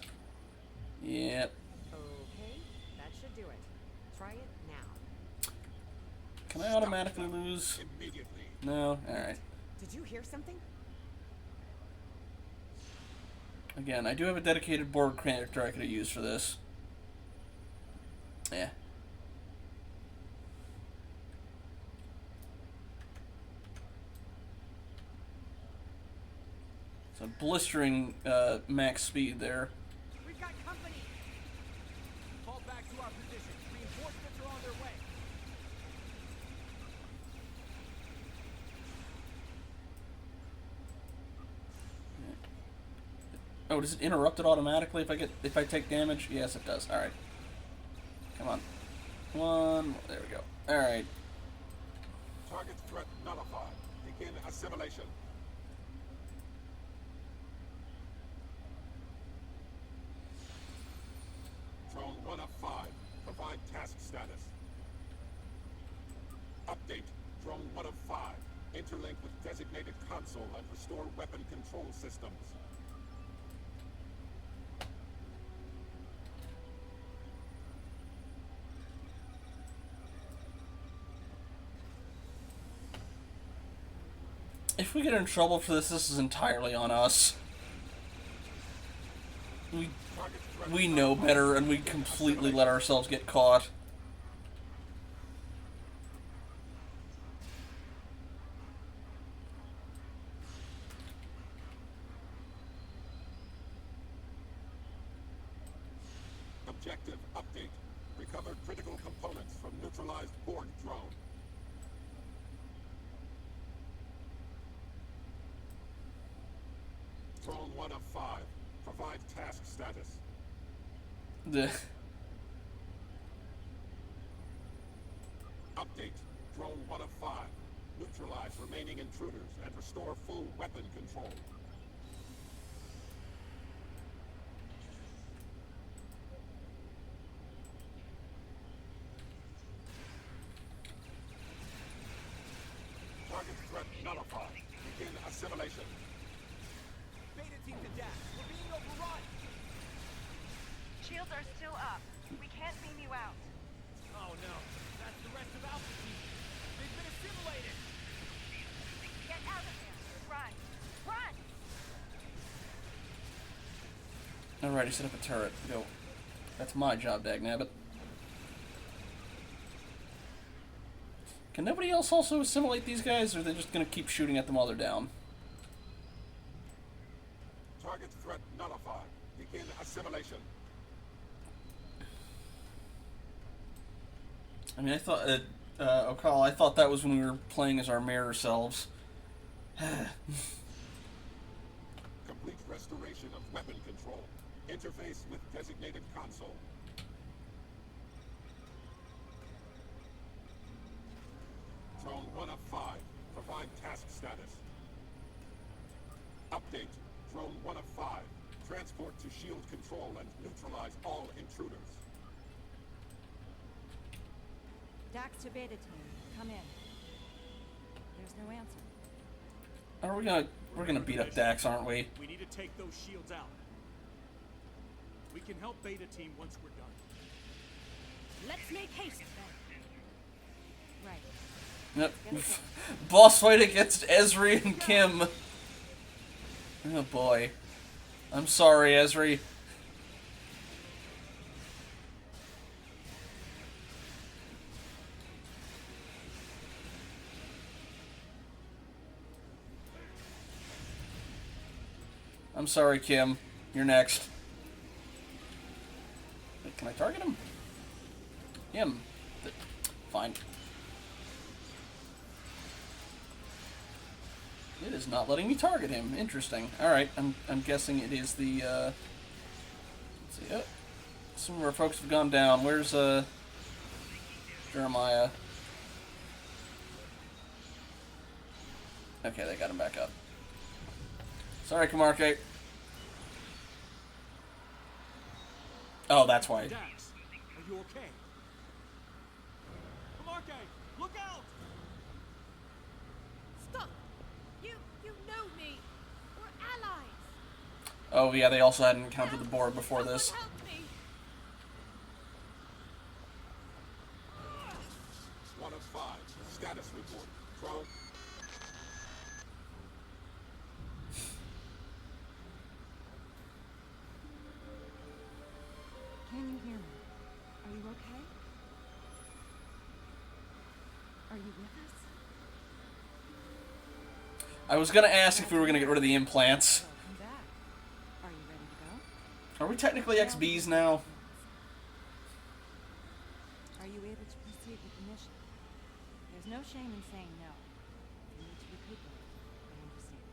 Yep.
Okay, that should do it. Try it now.
Can I automatically lose?
Immediately.
No? Alright.
Did you hear something?
Again, I do have a dedicated Borg character I could have used for this. Yeah. So blistering max speed there.
We've got company! Fall back to our position. Reinforcements are on their way.
Oh, does it interrupt it automatically if I take damage? Yes, it does. All right. Come on. One. There we go. All right.
Target threat nullified. Begin assimilation. Drone 1 of 5. Provide task status. Update. Drone 1 of 5. Interlink with designated console and restore weapon control systems.
If we get in trouble for this, this is entirely on us. We know better, and we completely let ourselves get caught.
Objective update. Recover critical components from neutralized Borg drone. Drone 1 of 5. Provide task status. Update. Drone 1 of 5. Neutralize remaining intruders and restore full weapon control. Target threat nullified. Begin assimilation.
Beta team to dash. We're being overrun!
Shields are still up. We can't beam you out.
Oh no. That's the rest of Alpha Team. They've been assimilated!
Get out of there. Run. Run!
Alrighty, set up a turret. Go. That's my job, dagnabbit. Can nobody else also assimilate these guys, or are they just gonna keep shooting at them while they're down?
Target threat nullified. Begin assimilation.
I mean, I thought O'Call, I thought that was when we were playing as our mirror selves.
Complete restoration of weapon control. Interface with designated console. Drone 1 of 5. Provide task status. Update. Drone 1 of 5. Transport to shield control and neutralize all intruders.
Dax to beta team, come in. There's no answer.
We're gonna beat up Dax, aren't we?
We need to take those shields out. We can help beta team once we're done.
Let's make haste then.
Right.
Yep. Boss fight against Esri and Kim. Oh boy. I'm sorry, Esri. I'm sorry, Kim. You're next. Wait, can I target him? Him. Fine. It is not letting me target him. Interesting. Alright, I'm guessing it is the, let's see, oh, some of our folks have gone down. Where's, Jeremiah? Okay, they got him back up. Sorry, Kamarke. Oh, that's why.
Dax, are you okay? Kamarke, look out!
Stop! You know me. We're allies.
Oh, yeah, they also hadn't encountered the board before
Someone
this.
help me.
1 of 5. Status report. Drone.
Can you hear me? Are you okay? Are you with us?
I was gonna ask if we were gonna get rid of the implants.
Welcome back. Are you ready to go?
Are we technically XBs now?
Are you able to proceed with the mission? There's no shame in saying no. You need to recuperate. I understand.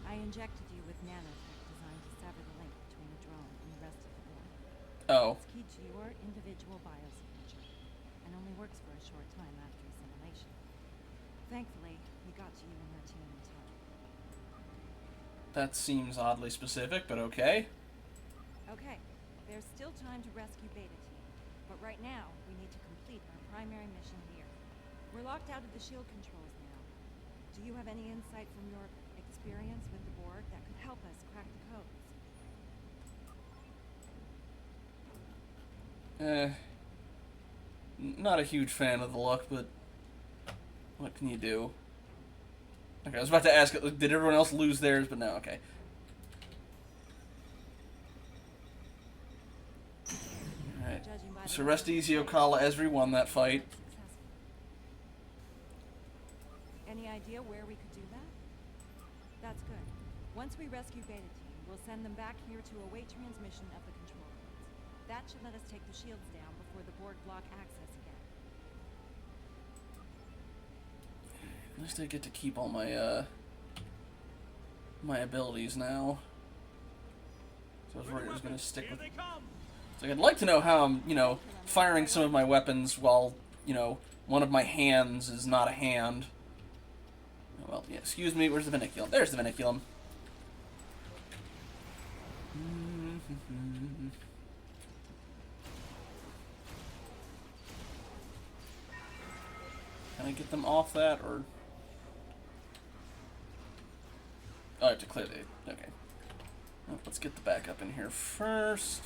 I injected you with nanotech designed to sever the link between the drone and the rest of the board.
Oh.
It's keyed to your individual biosignature, and only works for a short time after assimilation. Thankfully, we got to you and your team in time.
That seems oddly specific, but okay.
Okay, there's still time to rescue Beta Team, but right now, we need to complete our primary mission here. We're locked out of the shield controls now. Do you have any insight from your experience with the Borg that could help us crack the codes?
Not a huge fan of the look, but what can you do? Okay, I was about to ask, did everyone else lose theirs? But no, okay. Alright. So Restizio, Kala, Esri won that fight.
Any idea where we could do that? That's good. Once we rescue Beta Team, we'll send them back here to await transmission of the control codes. That should let us take the shields down before the Borg block access again.
At least I get to keep all my, my abilities now. So I was worried I was going to stick with... So I'd like to know how I'm, you know, firing some of my weapons while, you know, one of my hands is not a hand. Oh, well, yeah, excuse me, where's the vinculum? There's the vinculum. Can I get them off that, or... Oh, I have to clear the... Okay. Well, let's get the backup in here first.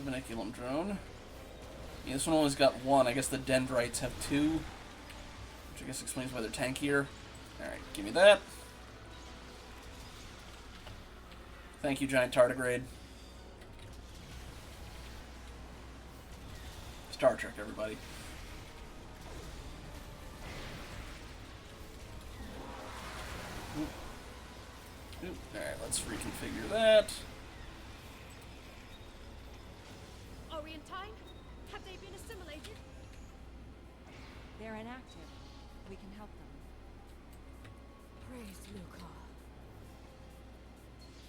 The vinculum drone. Yeah, this one only's got one. I guess the dendrites have two. Which I guess explains why they're tankier. Alright, give me that. Thank you, giant tardigrade. Star Trek, everybody. Alright, let's reconfigure that.
in time? Have they been assimilated?
They're inactive. We can help them.
Praise Luca.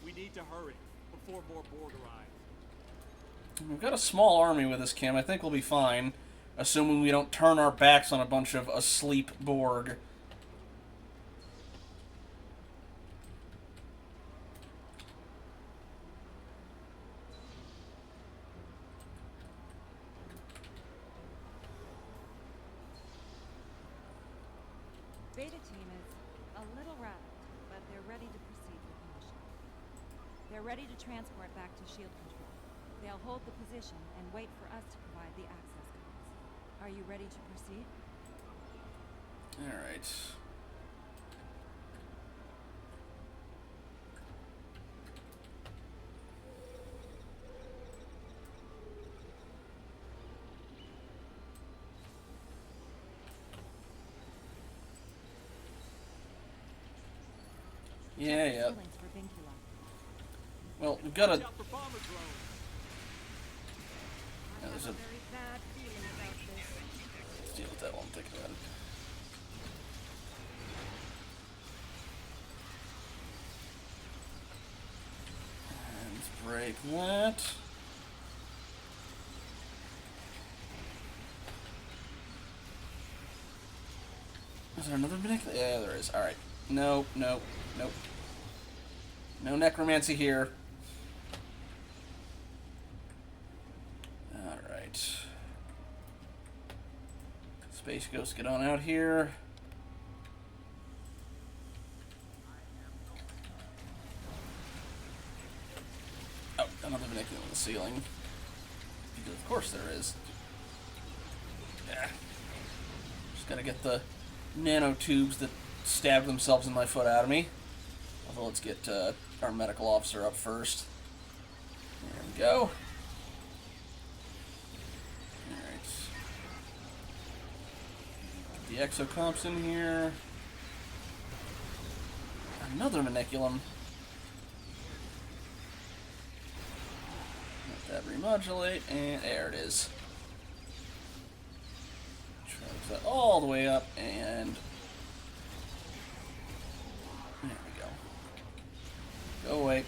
We need to hurry before more Borg arrive.
We've got a small army with us, Kim. I think we'll be fine, assuming we don't turn our backs on a bunch of asleep Borg.
Beta team is a little rattled, but they're ready to proceed with the mission. They're ready to transport back to shield control. They'll hold the position and wait for us to provide the access codes. Are you ready to proceed?
All right. Yeah, yeah.
Feelings for Vincula.
Well, we've got to...
Watch out for bomber drones.
Yeah, there's a...
Very bad feeling about this.
Let's deal with that while I'm thinking about it. And break that. Is there another manipulator? Yeah, there is. Alright. No, no, nope. No necromancy here. Alright. Space Ghost, get on out here. Oh, another manipulator on the ceiling. Because of course there is. Yeah. Just gotta get the nanotubes that stab themselves in my foot out of me. Although let's get our medical officer up first. There we go. Alright. The exocomps in here. Another maniculum. Let that remodulate, and there it is. Drives that all the way up, and there we go. Go away.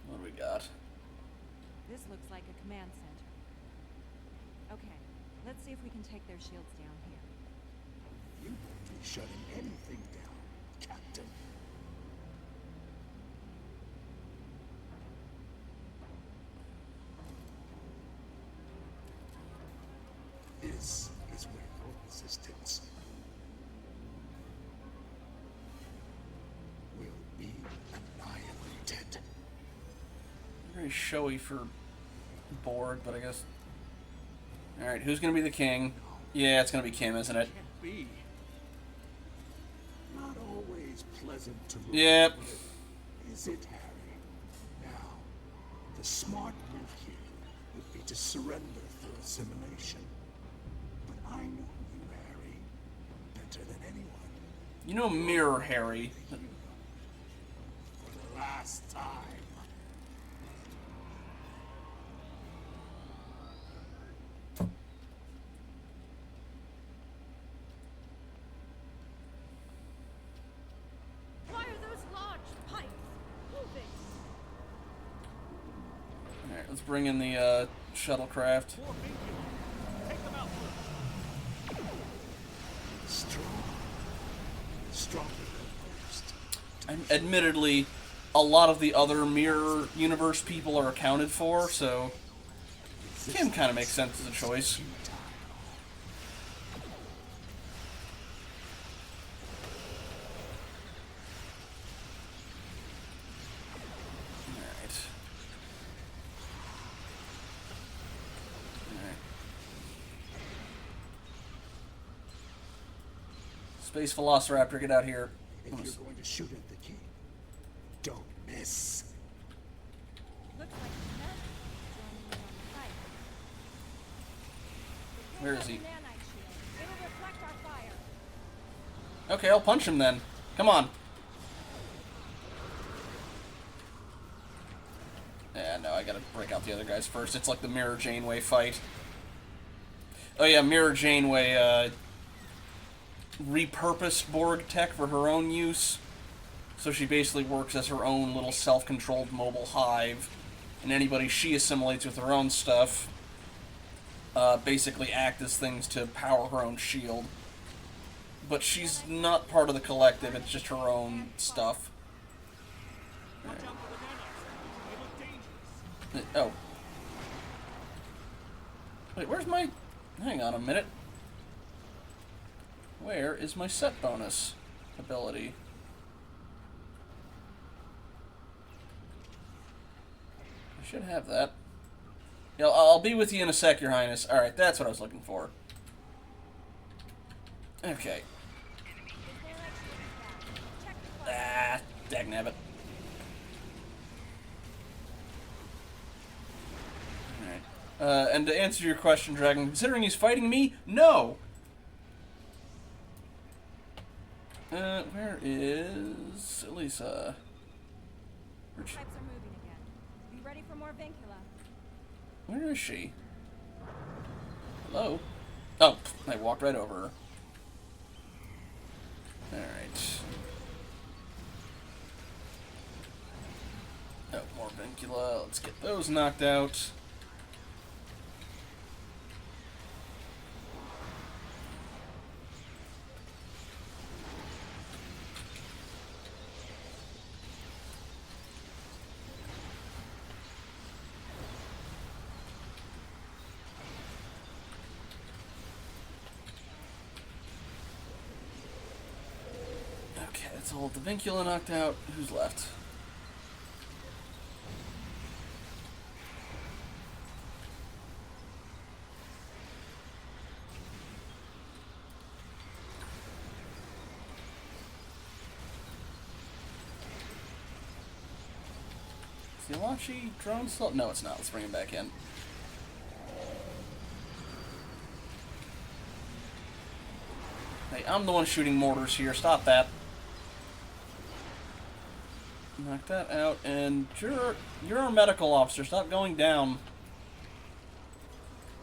What do we got?
This looks like a command center. Okay, let's see if we can take their shields down here.
You won't be shutting anything down, Captain. This is where your resistance will be annihilated.
Very showy for Borg, but I guess... Alright, who's gonna be the king? Yeah, it's gonna be Kim, isn't it?
Can't be.
Not always pleasant to look
Yep.
at, is it, Harry? Now, the smart move here would be to surrender through assimilation. But I know you, Harry, better than anyone.
You know Mirror Harry.
For the last time.
Why are those large pipes moving?
Alright, let's bring in the shuttlecraft.
More Vincula. Take them out first.
Strongly composed.
And admittedly, a lot of the other Mirror Universe people are accounted for, so Kim kind of makes sense as a choice. Alright. Alright. Space Velociraptor, get out here.
If you're going to shoot at the king, don't miss.
Looks like the command center is joining in on the fight.
Where is he?
Nanite shield. It'll reflect our fire.
Okay, I'll punch him then. Come on. Yeah, no, I gotta break out the other guys first. It's like the Mirror Janeway fight. Oh yeah, Mirror Janeway, repurposed Borg tech for her own use. So she basically works as her own little self-controlled mobile hive. And anybody she assimilates with her own stuff, basically act as things to power her own shield. But she's not part of the collective, it's just her own stuff.
Watch out for the nanites. They look dangerous.
Oh. Wait, where's my... Hang on a minute. Where is my set bonus ability? I should have that. Yeah, I'll be with you in a sec, Your Highness. Alright, that's what I was looking for. Okay. Ah, dagnabbit. Alright. And to answer your question, Dragon, considering he's fighting me, no! Where is Elisa?
Pipes are moving again. Be ready for more vincula.
Where is she? Hello? Oh, I walked right over her. Alright. Oh, more vincula. Let's get those knocked out. Okay, that's all the vincula knocked out. Who's left? Is the Awachi drone still? No, it's not. Let's bring him back in. Hey, I'm the one shooting mortars here. Stop that. Knock that out, and you're our medical officer. Stop going down.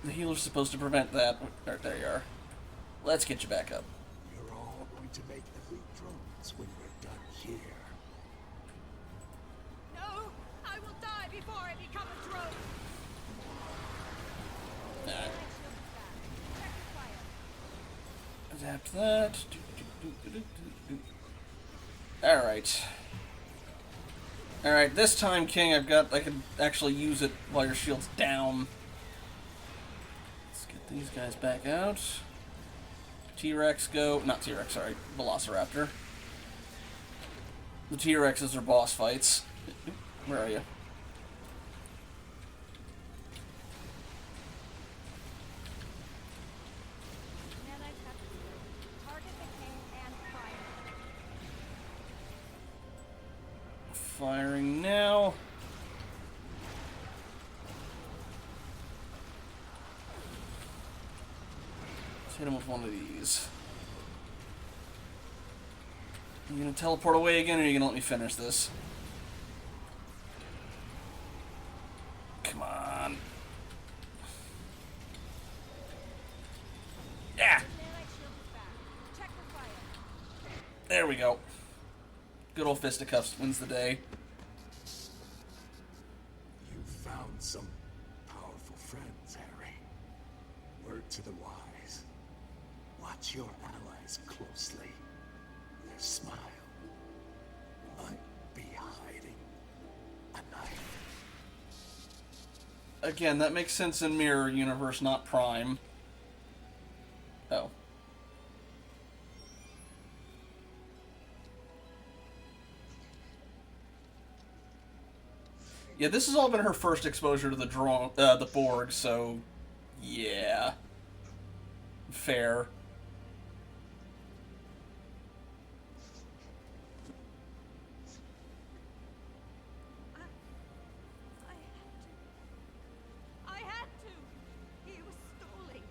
The healer's supposed to prevent that. There you are. Let's get you back up.
You're all going to make elite drones when we're done here.
No! I will die before I become a drone!
Alright.
Check your fire.
Adapt that. Alright. Alright, this time, King, I can actually use it while your shield's down. Let's get these guys back out. T-Rex go. Not T-Rex, sorry. Velociraptor. The T-Rexes are boss fights. Where are you?
Nanite pepper. Target the king and fire.
Firing now. Let's hit him with one of these. You gonna teleport away again, or are you gonna let me finish this? Come on. Yeah!
Nanite shield is back. Check your fire.
There we go. Good old fisticuffs wins the day.
You found some powerful friends, Harry. Word to the wise. Watch your allies closely. Their smile might be hiding a knife.
Again, that makes sense in Mirror Universe, not Prime. Oh. Yeah, this has all been her first exposure to the Borg, so yeah, fair.
I had to. He was stalling.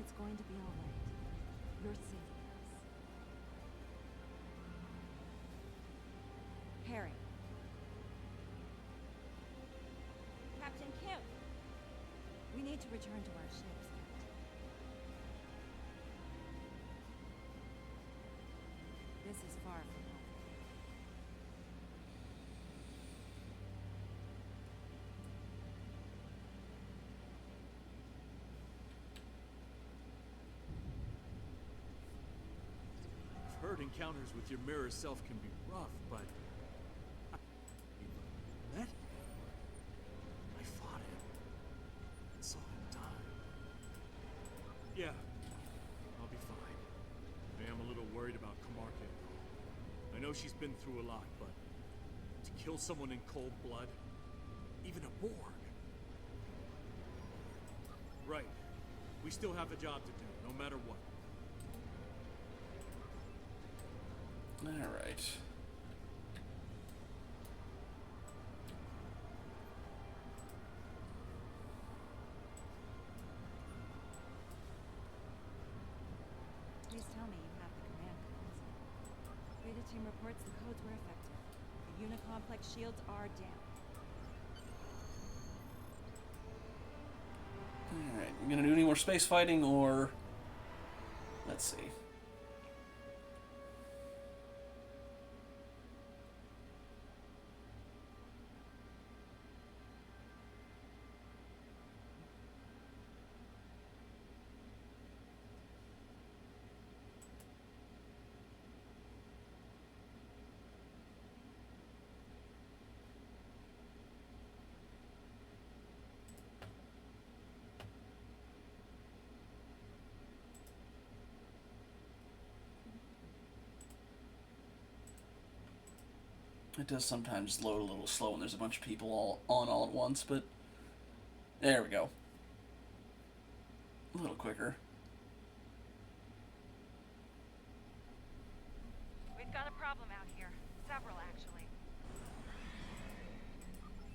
It's going to be all right. You're safe with us. Harry. Captain Kim. We need to return to our ships, Captain. This is far from home.
I've heard encounters with your mirror self can be rough, but... Met? I fought him. And saw him die. Yeah, I'll be fine. I am a little worried about Kamarke. I know she's been through a lot, but to kill someone in cold blood, even a Borg. Right. We still have a job to do, no matter what.
Alright.
Please tell me you have the command codes. Beta team reports the codes were effective. The Unicomplex shields are down.
Alright, you gonna do any more space fighting, or... Let's see. It does sometimes load a little slow when there's a bunch of people all at once, but there we go. A little quicker.
We've got a problem out here. Several, actually.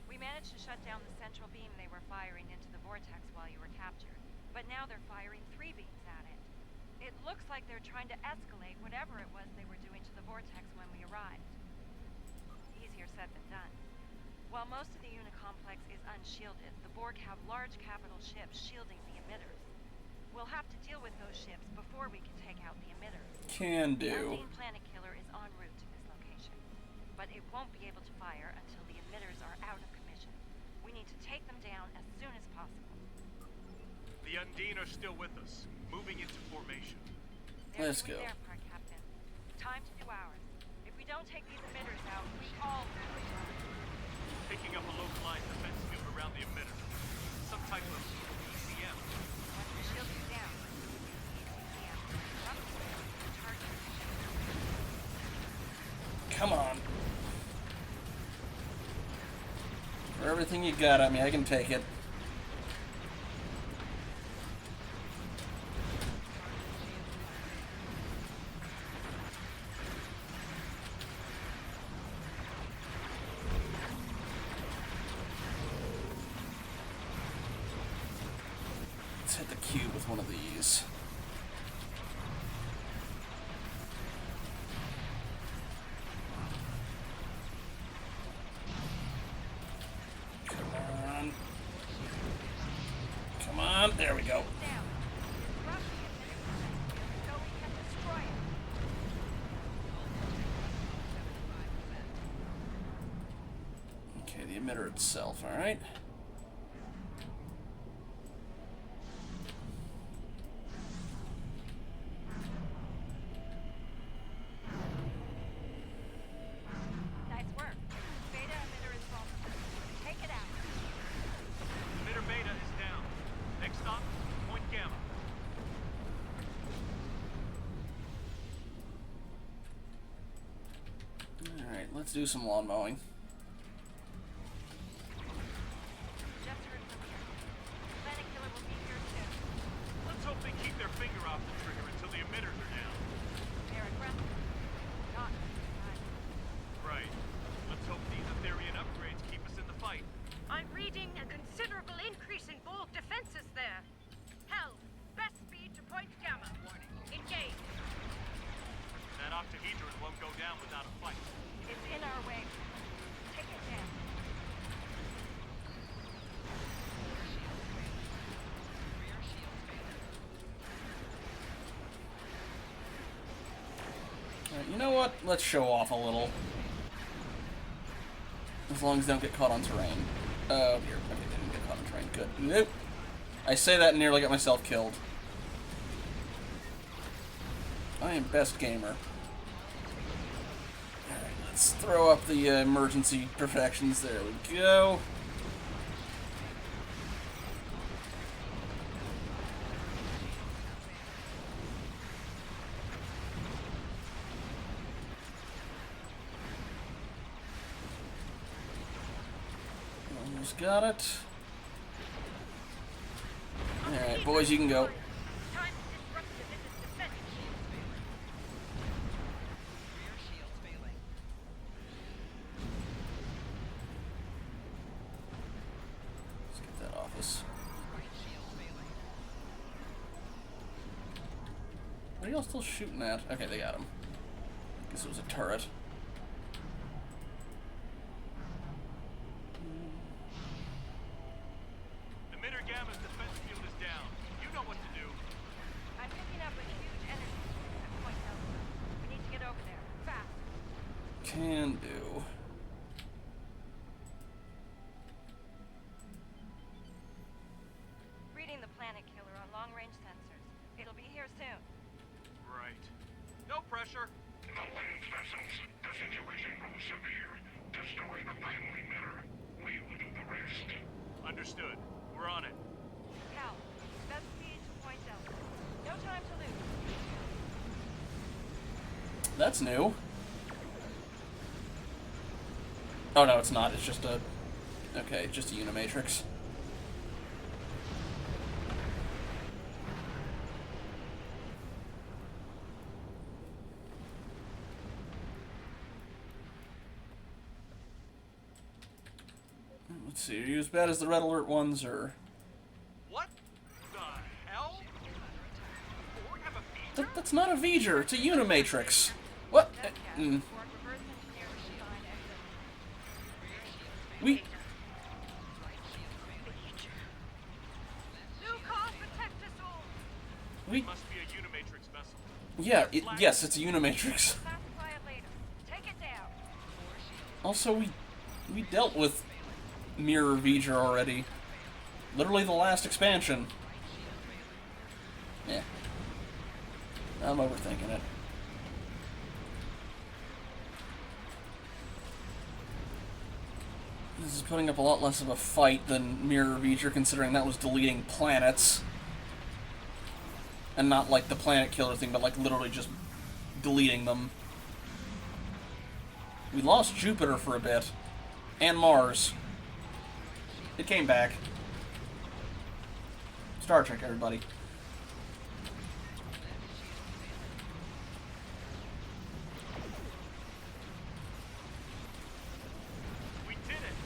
We managed to shut down the central beam they were firing into the vortex while you were captured. But now they're firing 3 beams at it. It looks like they're trying to escalate whatever it was they were doing to the vortex when we arrived. Easier said than done. While most of the Unicomplex is unshielded, the Borg have large capital ships shielding the emitters. We'll have to deal with those ships before we can take out the emitters.
Can do.
The Undine Planet Killer is en route to this location, but it won't be able to fire until the emitters are out of commission. We need to take them down as soon as possible.
The Undine are still with us, moving into formation.
Let's go.
Their part, Captain. Time to do ours. If we don't take these emitters out, we all lose.
Picking up a localized defense field around the emitter. Some type of ECM.
Once the shield is down, ECM. Target.
Come on. For everything you got on me, I can take it. Let's hit the cube with one of these. Come on. Come on. There we go.
Down. Rush the emitter so we can destroy it.
Okay, the emitter itself, alright?
Nice work. Beta emitter is vulnerable. Take it out.
Emitter Beta is down. Next stop, Point Gamma.
Alright, let's do some lawn mowing.
Just heard from here. Planet Killer will be here soon.
Let's hope they keep their finger off the trigger until the emitters are down.
They're aggressive. Not surprising.
Right. Let's hope these Etherean upgrades keep us in the fight.
I'm reading a considerable increase in Borg defenses there. Hell, best speed to
octahedron won't go down without a fight.
It's in our way. Take it down.
Alright, you know what? Let's show off a little. As long as they don't get caught on terrain. Oh dear. Okay, they didn't get caught on terrain. Good. Nope. I say that and nearly got myself killed. I am best gamer. Alright, let's throw up the emergency perfections. There we go. Almost got it. Alright, boys, you can go. Let's get that office. What are y'all still shooting at? Okay, they got him. Guess it was a turret.
Emitter Gamma's defense field is down. You know what to do.
I'm picking up a huge energy source at Point Delta. We need to get over there. Fast.
Can do.
Reading the planet killer on long-range sensors. It'll be here soon.
Right. No pressure.
Alliance vessels, the situation grows severe. Destroy the final emitter. We will do the rest.
Understood. We're on it.
Cal, best speed to Point Delta. No time to lose.
That's new. Oh no, it's not. It's just a... Okay, just a Unimatrix. Let's see, are you as bad as the Red Alert ones, or...
What the hell? Borg have a feature?
That's not a V'ger, it's a Unimatrix. What? We... We...
Must be a Unimatrix vessel.
Yeah, yes, it's a Unimatrix.
Classify it later. Take it down.
Also, we dealt with Mirror V'ger already. Literally the last expansion. Yeah. I'm overthinking it. This is putting up a lot less of a fight than Mirror V'ger, considering that was deleting planets. And not like the planet killer thing, but like literally just deleting them. We lost Jupiter for a bit. And Mars. It came back. Star Trek, everybody.
We did it!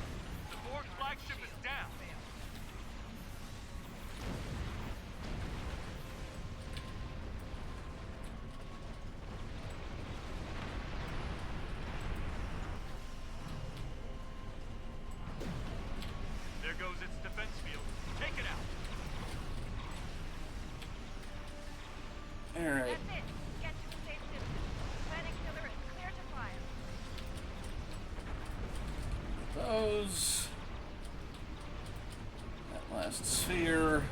The Borg flagship is down! There goes its defense field. Take it out!
Alright.
That's it. Get to a safe distance. Planet killer is clear to fire.
Those. That last sphere.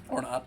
Or not.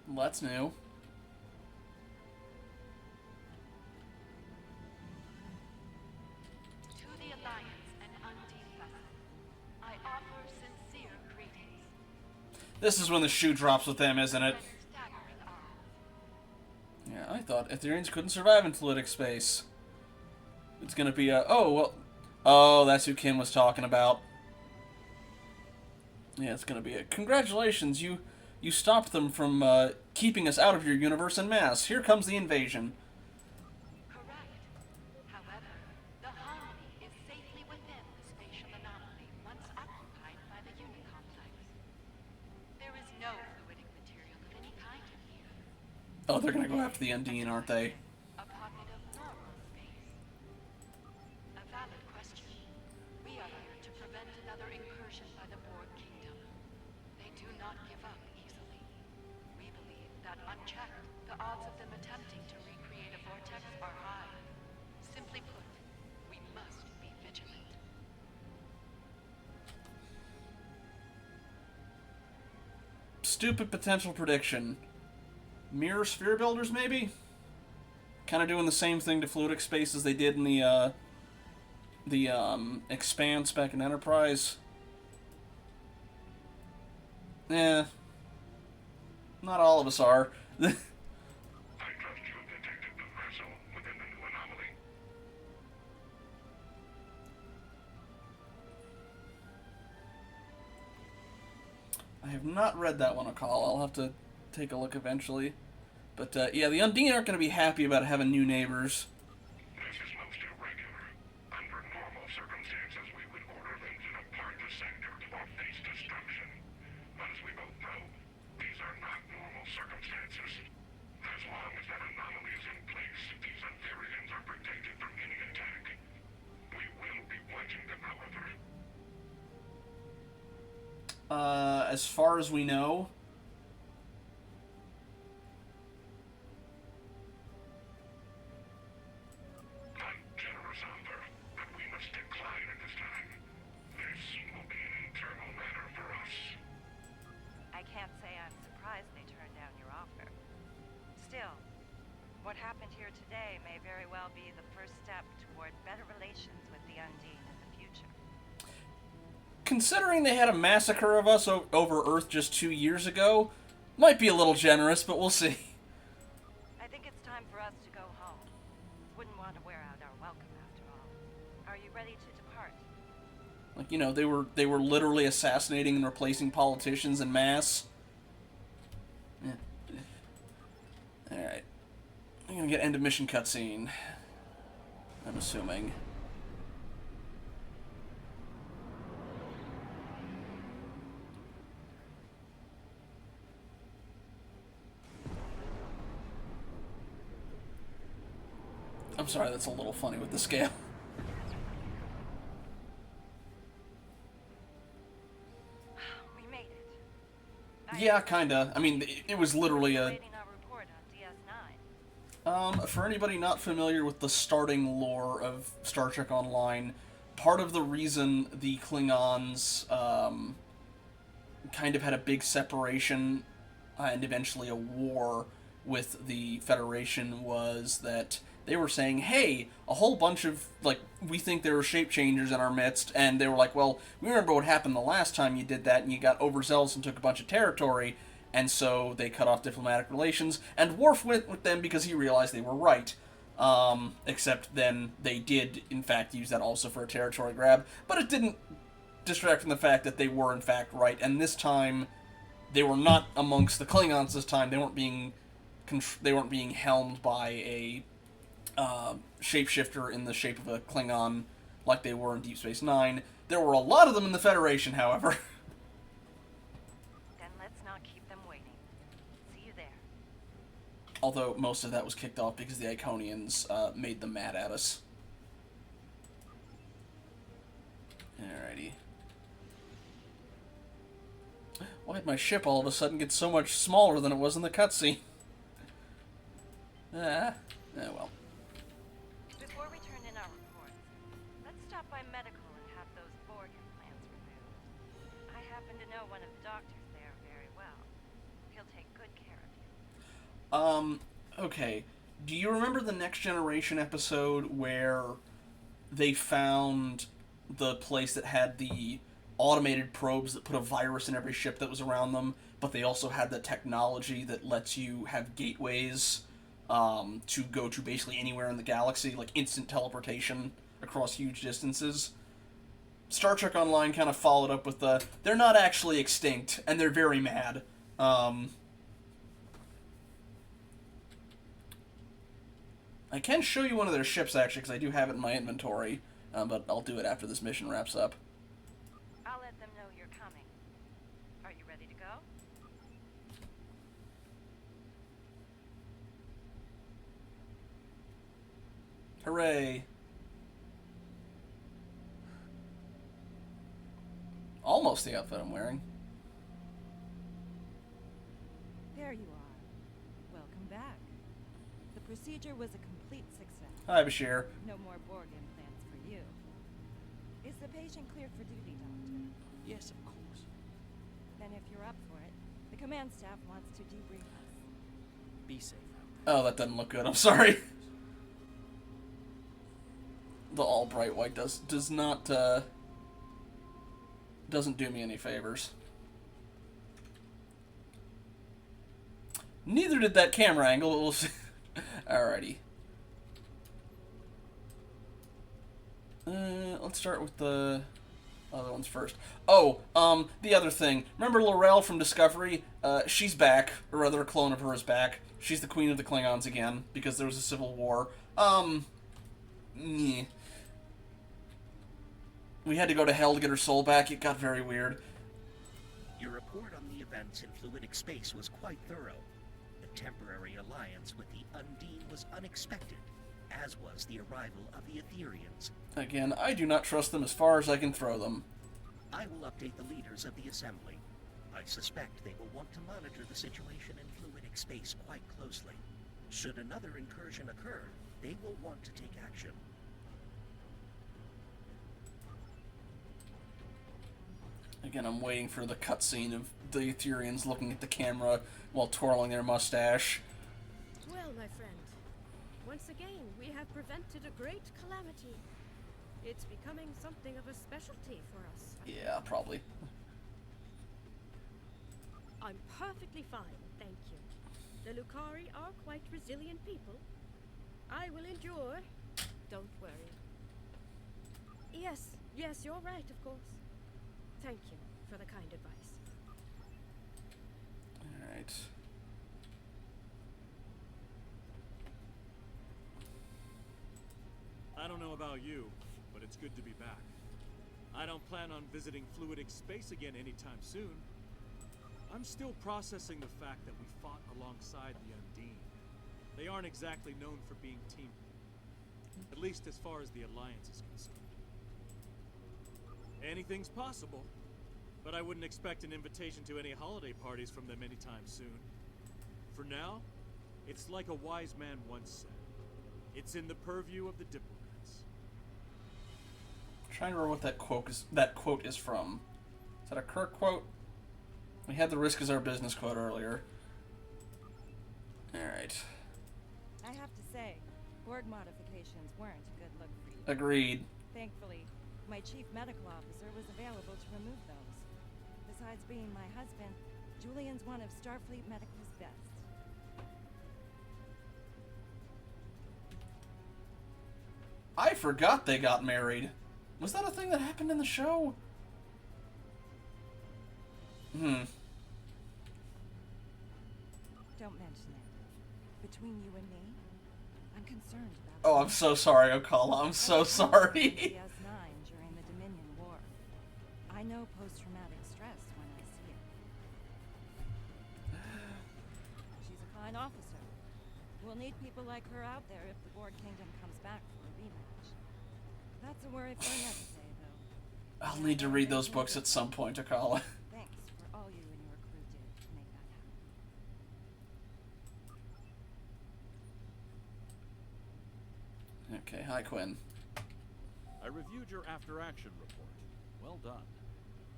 Well, that's new.
To the Alliance.
This is when the shoe drops with them, isn't it? Yeah, I thought Ethereans couldn't survive in fluidic space. It's gonna be a... Oh, well... Oh, that's who Kim was talking about. Yeah, it's gonna be a... Congratulations, you stopped them from keeping us out of your universe en masse. Here comes the invasion.
Correct. However, the harmony is safely within the spatial anomaly once occupied by the unit complex. There is no fluidic material of any kind in here.
Oh, they're gonna go after the Undine, aren't they?
A pocket of normal space. A valid question. We are here to prevent another incursion by the Borg Kingdom. They do not give up easily. We believe that unchecked, the odds of them attempting to recreate a vortex are high. Simply put, we must be vigilant.
Stupid potential prediction. Mirror sphere builders, maybe? Kind of doing the same thing to fluidic space as they did in the Expanse back in Enterprise. Yeah. Not all of us are.
I trust you have detected the vessel within the new anomaly.
I have not read that one, Akal. I'll have to take a look eventually. But, yeah, the Undine aren't going to be happy about having new neighbors.
This is most irregular. Under normal circumstances, we would order them to depart the sector or face destruction. But as we both know, these are not normal circumstances. As long as that anomaly is in place, these Ethereans are protected from any attack. We will be watching them, however.
As far as we know...
What happened here today may very well be the first step toward better relations with the Undine in the future.
Considering they had a massacre of us over Earth just 2 years ago, might be a little generous, but we'll see.
I think it's time for us to go home. Wouldn't want to wear out our welcome after all. Are you ready to depart?
Like, you know, they were literally assassinating and replacing politicians en masse. Yeah. Alright. I'm gonna get end of mission cutscene. I'm assuming. I'm sorry, that's a little funny with the scale.
We made it.
Yeah, kinda. I mean, it was literally a... For anybody not familiar with the starting lore of Star Trek Online, part of the reason the Klingons kind of had a big separation and eventually a war with the Federation was that they were saying, hey, a whole bunch of, like, we think there are shape changers in our midst, and they were like, well, we remember what happened the last time you did that, and you got overzealous and took a bunch of territory, and so they cut off diplomatic relations, and Worf went with them because he realized they were right. Except then they did, in fact, use that also for a territory grab, but it didn't distract from the fact that they were, in fact, right, and this time, they were not amongst the Klingons this time. They weren't being helmed by a shapeshifter in the shape of a Klingon like they were in Deep Space Nine. There were a lot of them in the Federation, however.
Then let's not keep them waiting. See you there.
Although most of that was kicked off because the Iconians made them mad at us. Alrighty. Why did my ship all of a sudden get so much smaller than it was in the cutscene? Well.
Before we turn in our reports, let's stop by medical and have those Borg implants removed. I happen to know one of the doctors there very well. He'll take good care of you.
Okay. Do you remember the Next Generation episode where they found the place that had the automated probes that put a virus in every ship that was around them? but they also had the technology that lets you have gateways to go to basically anywhere in the galaxy, like instant teleportation across huge distances. Star Trek Online kind of followed up with they're not actually extinct, and they're very mad. I can show you one of their ships, actually, because I do have it in my inventory, but I'll do it after this mission wraps up.
I'll let them know you're coming. Are you ready to go?
Hooray. Almost the outfit I'm wearing.
There you are. Welcome back. The procedure was a complete success.
Hi, Bashir.
No more Borg implants for you. Is the patient cleared for duty, Doctor?
Yes, of course.
Then if you're up for it, the command staff wants to debrief us.
Be safe.
Oh, that doesn't look good. I'm sorry. The all bright white does not doesn't do me any favors. Neither did that camera angle. We'll see. Alrighty. Let's start with the other ones first. Oh, the other thing. Remember Laurel from Discovery? She's back, or rather a clone of her is back. She's the queen of the Klingons again, because there was a civil war. Meh. We had to go to hell to get her soul back. It got very weird.
Your report on the events in fluidic space was quite thorough. The temporary alliance with the Undine was unexpected, as was the arrival of the Etherians.
Again, I do not trust them as far as I can throw them.
I will update the leaders of the Assembly. I suspect they will want to monitor the situation in fluidic space quite closely. Should another incursion occur, they will want to take action.
Again, I'm waiting for the cutscene of the Etherians looking at the camera while twirling their mustache.
Well, my friend, once again, we have prevented a great calamity. It's becoming something of a specialty for us.
Yeah, probably.
I'm perfectly fine, thank you. The Lucari are quite resilient people. I will endure. Don't worry. Yes, you're right, of course. Thank you for the kind advice.
Alright.
I don't know about you, but it's good to be back. I don't plan on visiting fluidic space again anytime soon. I'm still processing the fact that we fought alongside the Undine. They aren't exactly known for being team, at least as far as the Alliance is concerned. Anything's possible, but I wouldn't expect an invitation to any holiday parties from them anytime soon. For now, it's like a wise man once said. It's in the purview of the diplomats.
I'm trying to remember what that quote is from. Is that a Kirk quote? We had the risk as our business quote earlier. Alright.
I have to say, Borg modifications weren't a good look for you.
Agreed.
Thankfully, my chief medical officer was available to remove those. Besides being my husband, Julian's one of Starfleet Medical's best.
I forgot they got married. Was that a thing that happened in the show?
Don't mention it. Between you and me, I'm concerned about...
Oh, I'm so sorry, Okala. I'm so sorry.
DS9 during the Dominion War. I know post-traumatic stress when I see it. She's a fine officer. We'll need people like her out there if the Borg Kingdom comes back for a rematch. That's a worry for another day, though.
I'll need to read those books at some point, Okala.
Thanks for all you and your crew did to make that happen.
Okay, hi, Quinn.
I reviewed your after-action report. Well done.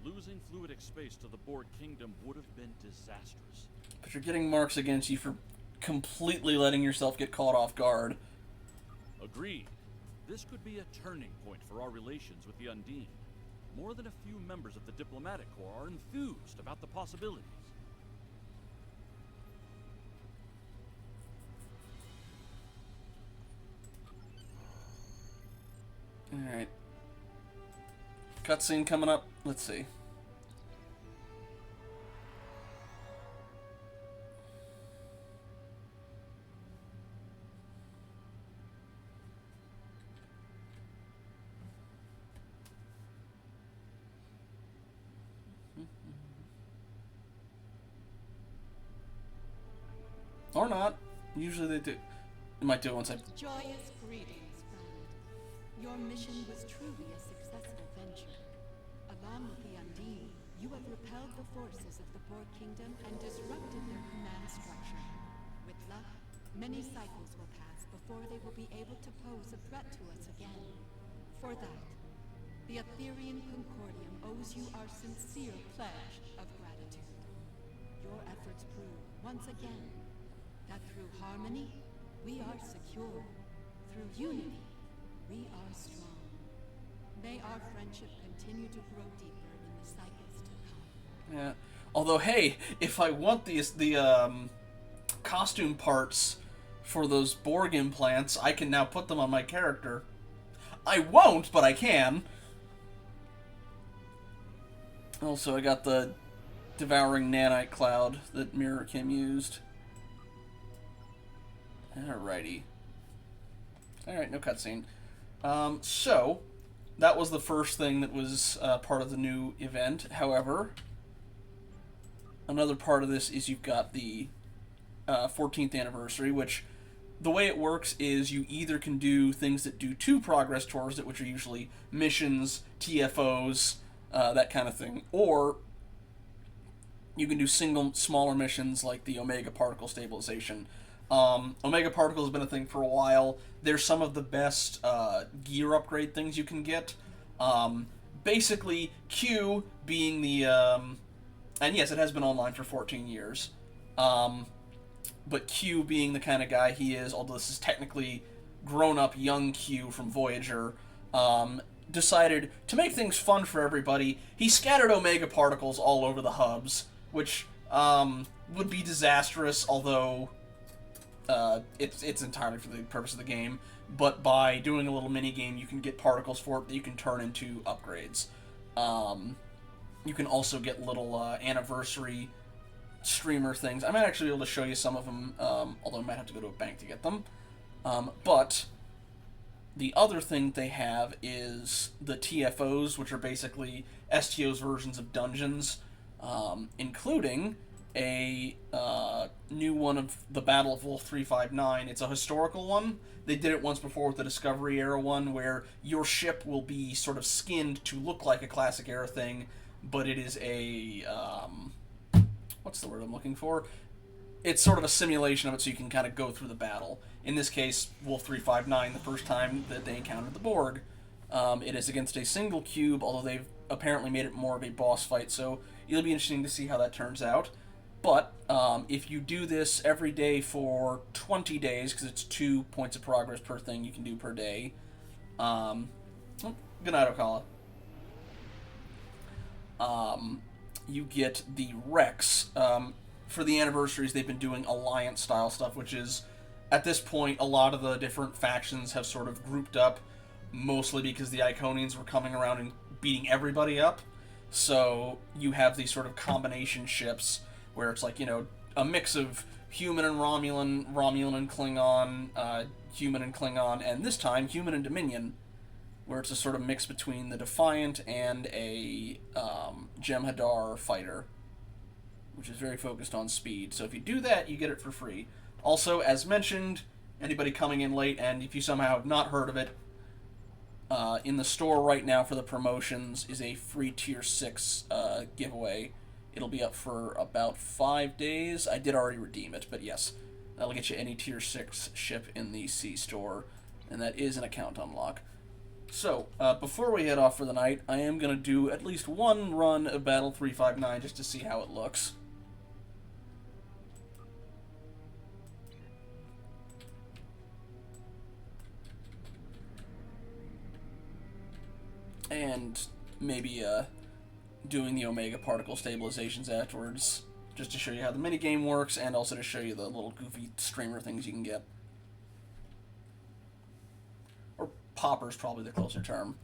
Losing fluidic space to the Borg Kingdom would have been disastrous.
But you're getting marks against you for completely letting yourself get caught off guard.
Agreed. This could be a turning point for our relations with the Undine. More than a few members of the diplomatic corps are enthused about the possibilities.
Cutscene coming up. Let's see. Or not. Usually they do. They might do it once I...
Joyous greetings, friend. Your mission was truly a successful venture. Along with the Undine, you have repelled the forces of the Borg Kingdom and disrupted their command structure. With luck, many cycles will pass before they will be able to pose a threat to us again. For that, the Aetherian Concordium owes you our sincere pledge of gratitude. Your efforts prove, once again, that through harmony, we are secure. Through unity, we are strong. May our friendship continue to grow deeper in the cycles to come.
Yeah. Although, hey, if I want the costume parts for those Borg implants, I can now put them on my character. I won't, but I can. Also, I got the devouring nanite cloud that Mirror Kim used. Alrighty. Alright, no cutscene. So, that was the first thing that was part of the new event. However, another part of this is you've got the 14th anniversary, which the way it works is you either can do things that do 2 progress towards it, which are usually missions, TFOs, that kind of thing, or you can do single, smaller missions like the Omega Particle Stabilization. Omega Particle has been a thing for a while. They're some of the best gear upgrade things you can get. Basically, Q being the... and yes, it has been online for 14 years. But Q being the kind of guy he is, although this is technically grown-up young Q from Voyager, decided to make things fun for everybody. He scattered Omega Particles all over the hubs, which would be disastrous, although... it's entirely for the purpose of the game, but by doing a little mini game, you can get particles for it that you can turn into upgrades. You can also get little anniversary streamer things. I might actually be able to show you some of them, although I might have to go to a bank to get them. But the other thing they have is the TFOs, which are basically STO's versions of dungeons, including a new one of the Battle of Wolf 359. It's a historical one. They did it once before with the Discovery Era one, where your ship will be sort of skinned to look like a Classic Era thing, but it is a... what's the word I'm looking for? It's sort of a simulation of it so you can kind of go through the battle. In this case, Wolf 359, the first time that they encountered the Borg. It is against a single cube, although they've apparently made it more of a boss fight, so it'll be interesting to see how that turns out. But if you do this every day for 20 days, because it's 2 points of progress per thing you can do per day. Good night, Okala. You get the Rex. For the anniversaries, they've been doing Alliance-style stuff, which is, at this point, a lot of the different factions have sort of grouped up, mostly because the Iconians were coming around and beating everybody up. So you have these sort of combination ships, where it's like, you know, a mix of human and Romulan, Romulan and Klingon, human and Klingon, and this time, human and Dominion, where it's a sort of mix between the Defiant and a Jem'Hadar fighter, which is very focused on speed. So if you do that, you get it for free. Also, as mentioned, anybody coming in late, and if you somehow have not heard of it, in the store right now for the promotions is a free Tier 6 giveaway. It'll be up for about 5 days. I did already redeem it, but yes, that'll get you any Tier 6 ship in the C store, and that is an account unlock. So, before we head off for the night, I am going to do at least one run of Battle 359 just to see how it looks. And maybe doing the Omega Particle Stabilizations afterwards, just to show you how the minigame works, and also to show you the little goofy streamer things you can get. Or popper's probably the closer term.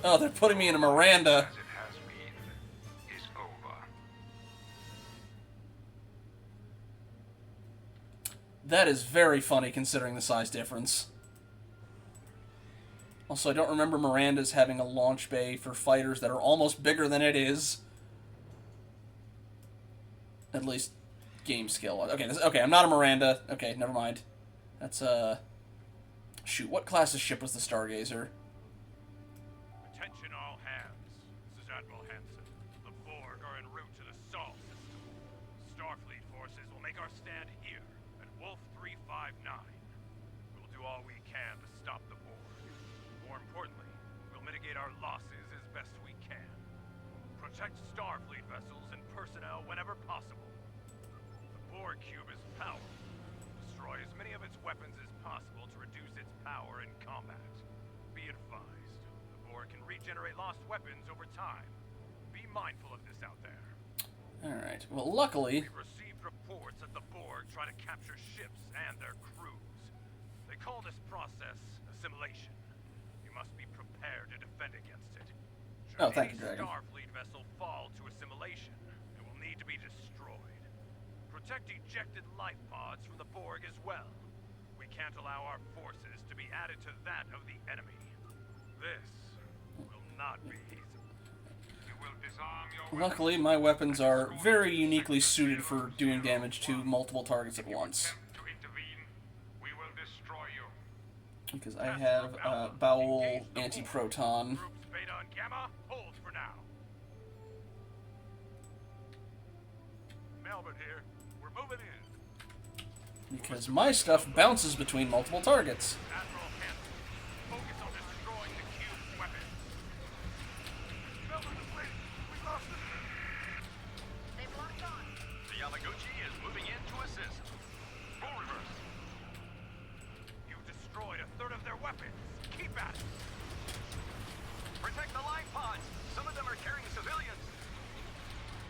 Oh, they're putting me in a Miranda.
As it has been, is over.
That is very funny considering the size difference. Also, I don't remember Miranda's having a launch bay for fighters that are almost bigger than it is. At least game skill. Okay, okay, I'm not a Miranda. Okay, never mind. That's, shoot, what class's ship was the Stargazer?
Attention all hands. This is Admiral Hansen. The Borg are en route to the Sol system. Starfleet forces will make our stand here at Wolf 359. We'll do all we can to stop the Borg. More importantly, we'll mitigate our losses as best we can. Protect Starfleet vessels and personnel whenever possible. The Borg cube is powerful. Destroy as many of its weapons as possible to reduce its power in combat. Be advised, the Borg can regenerate lost weapons over time. Be mindful of this out there.
Alright, well, luckily...
We've received reports that the Borg try to capture ships and their crews. They call this process assimilation. You must be prepared to defend against it. Should
thank you,
any
Dragon.
Starfleet vessel fall to assimilation, it will need to be destroyed. Protect ejected life pods from the Borg as well. We can't allow our forces to be added to that of the enemy. This will not be easy. You will disarm your
Luckily, my weapons are very uniquely suited for doing damage to multiple targets at once.
to intervene. We will destroy you.
Because I have Bowel Anti-Proton.
Groups Beta and Gamma, hold for now. Melbourne here. We're moving in.
Because my stuff bounces between multiple targets.
Admiral Hansen, focus on destroying the cube's weapons. Melbourne, wait. We lost it.
They've locked on.
The Yamaguchi is moving in to assist. Full reverse. You've destroyed a third of their weapons. Keep at it. Protect the life pods. Some of them are carrying civilians.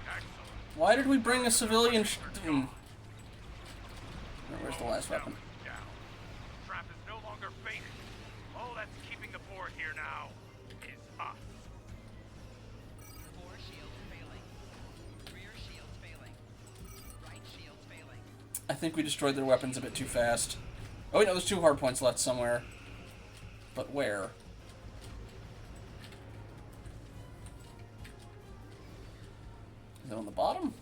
Excellent.
Why did we bring a civilian Where's the last weapon?
Down. Trap is no longer baited. All that's keeping the Borg here now is us.
Four shields failing. Rear shields failing. Right shields failing.
I think we destroyed their weapons a bit too fast. Oh wait, no, there's 2 hard points left somewhere. But where? Is it on the bottom?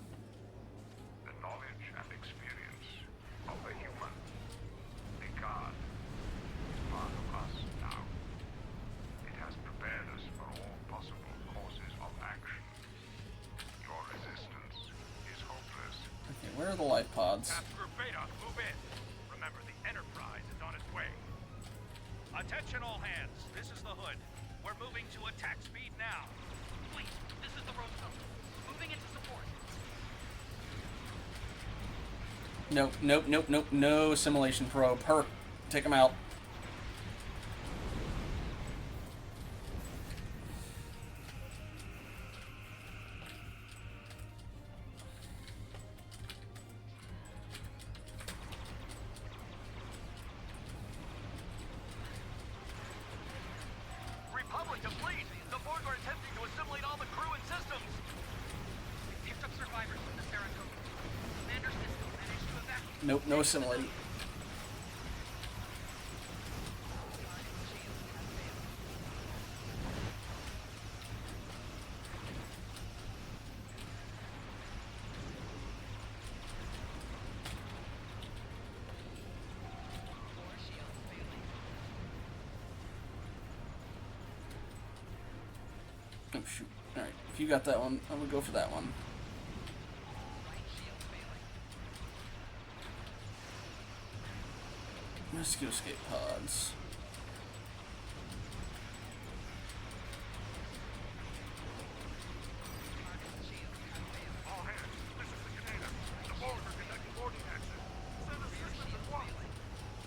The knowledge and experience of the human, the God, is part of us now. It has prepared us for all possible courses of action. Your resistance is hopeless.
Okay, where are the life pods?
Task Group Beta, move in. Remember, the Enterprise is on its way. Attention all hands, this is the Hood. We're moving to attack speed now.
Wait, this is the road zone. Moving into support.
Nope, nope, nope, nope, no assimilation probe. Take them out.
Republic to fleet! The Borg are attempting to assimilate all the crew and systems!
We picked up survivors from the Saratoga. Commander system managed to evacuate.
Nope, no assimilating.
Four shields failing.
Oh shoot. Alright, if you got that one, I'm gonna go for that one.
Right shields failing.
Rescue escape pods.
Target shields have failed.
All hands, this is the Canada. The Borg are conducting boarding action. Send assistance at once!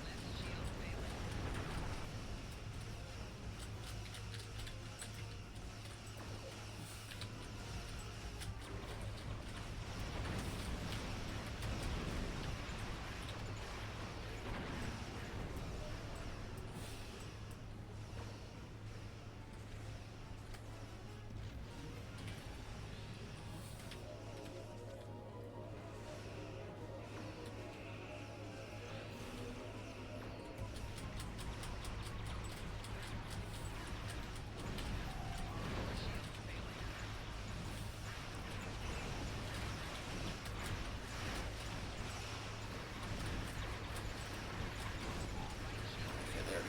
Left shield failing.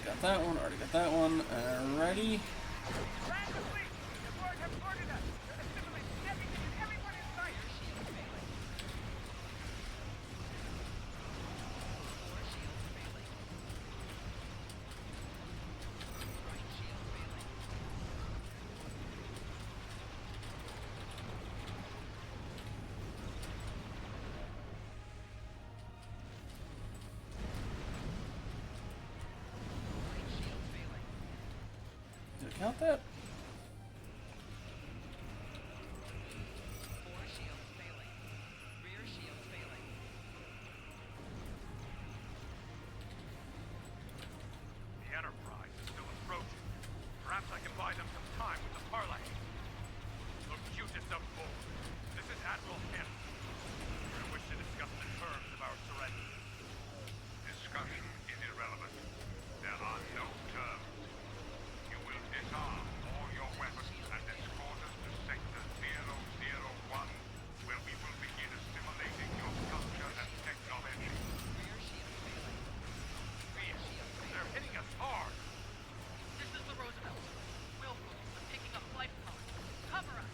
got that one, already got that one. Alrighty. Did it count that?
The Enterprise is still approaching. Perhaps I can buy them some time with the parlay. Look cutest of all. This is Admiral Henry. I wish to discuss the terms of our surrender. Discussion is irrelevant. There are no terms. You will disarm all your weapons and escort us to Sector 001, where we will begin assimilating your culture and technology. They're hitting us hard.
This is the Roosevelt. Willful, but picking up life pods. Cover us.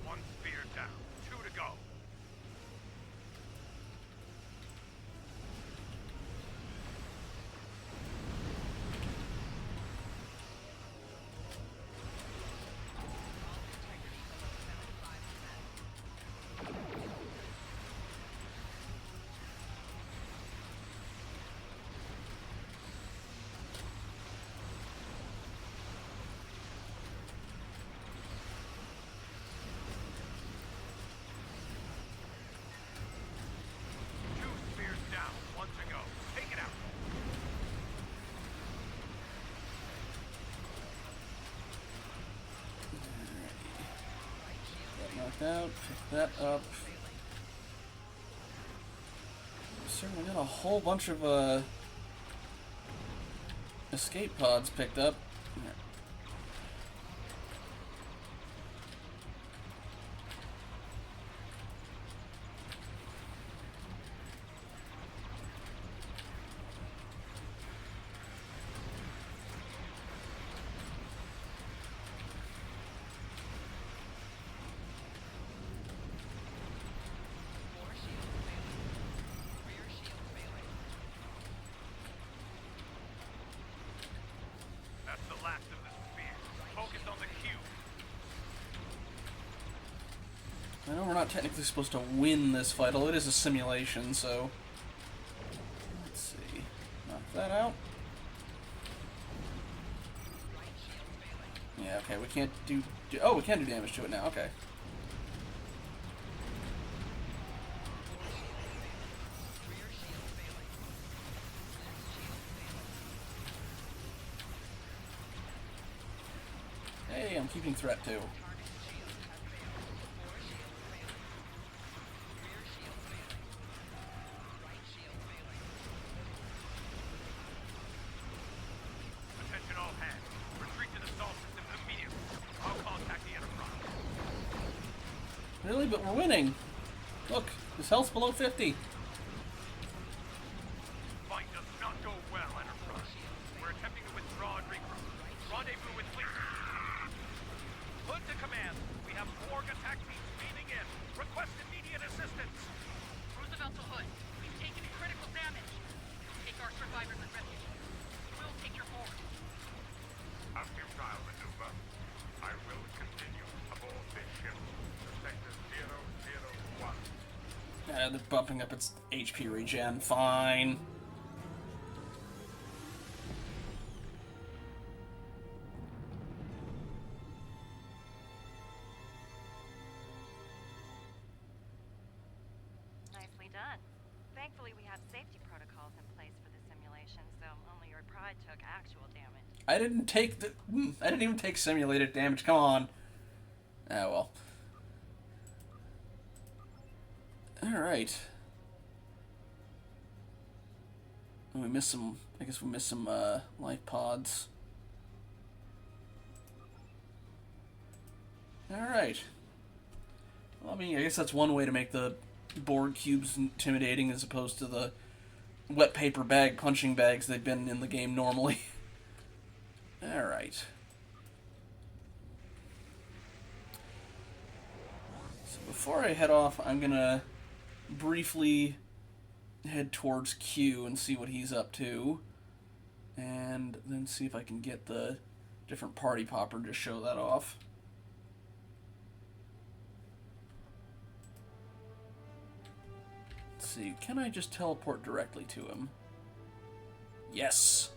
One spear down. 2 to go. Two spears down. 1 to go. Take it out.
That knocked out. Pick that up. Certainly got a whole bunch of escape pods picked up.
That's the last of the spears. Focus on the cube.
I know we're not technically supposed to win this fight, although it is a simulation, so... Let's see. Knock that out. Yeah, okay, we can't do... Oh, we can do damage to it now, okay. Hey, I'm keeping threat too.
Attention all hands. Retreat to the salt systems immediately. I'll contact the Enterprise.
Really? But we're winning. Look, his health's below 50.
Fight does not go well, Enterprise. We're attempting to withdraw and regroup. Rendezvous with fleet. Hood to command. We have Borg attack teams feeding in. Request immediate assistance.
Roosevelt to Hood. We've taken critical damage. Take our survivors and refugees. We'll take your forward.
A futile maneuver. I will continue aboard this ship to Sector 001.
They're bumping up its HP regen. Fine.
Nicely done. Thankfully, we have safety protocols in place for the simulation, so only your pride took actual damage.
I didn't take the... I didn't even take simulated damage. Come on. Ah, well. Alright. We missed some... I guess we missed some, life pods. Alright. I mean, I guess that's one way to make the board cubes intimidating as opposed to the wet paper bag punching bags they've been in the game normally. Alright. So before I head off, I'm gonna briefly head towards Q and see what he's up to. And then see if I can get the different party popper to show that off. Let's see, can I just teleport directly to him? Yes!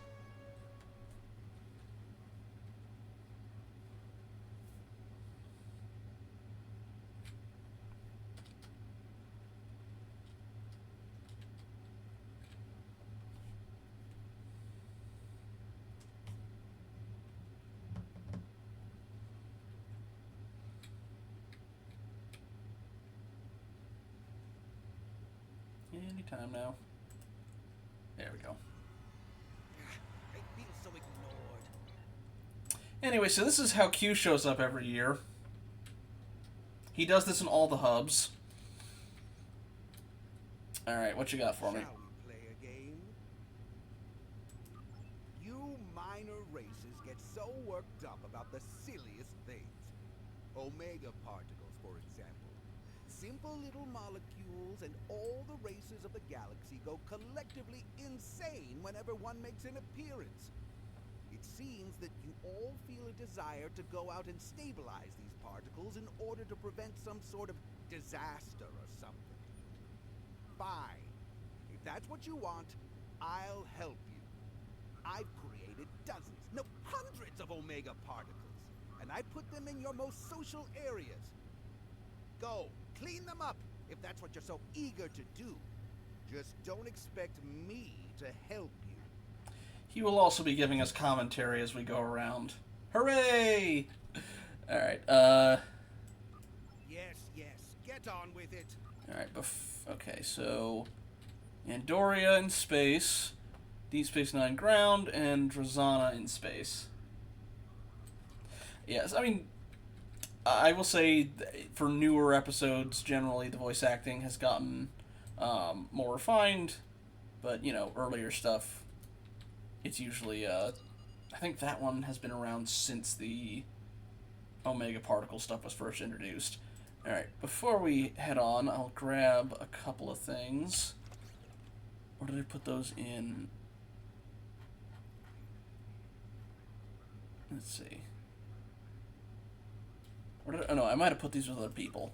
Anytime now. There we go.
I feel so ignored.
Anyway, so this is how Q shows up every year. He does this in all the hubs. Alright, what you got for me?
Shall we play a game? You minor races get so worked up about the silliest things. Omega particles, for example. Simple little molecules, and all the races of the galaxy go collectively insane whenever one makes an appearance. It seems that you all feel a desire to go out and stabilize these particles in order to prevent some sort of disaster or something. Fine. If that's what you want, I'll help you. I've created dozens, no, hundreds of Omega particles, and I put them in your most social areas. Go, clean them up, if that's what you're so eager to do. Just don't expect me to help you.
He will also be giving us commentary as we go around. Hooray! Alright,
Yes, get on with it.
Alright, okay, so... Andoria in space, Deep Space Nine ground, and Drazana in space. Yes, I mean... I will say, for newer episodes, generally the voice acting has gotten more refined, but, you know, earlier stuff, it's usually, I think that one has been around since the Omega Particle stuff was first introduced. Alright, before we head on, I'll grab a couple of things. Where did I put those in? Let's see. Oh no, I might have put these with other people.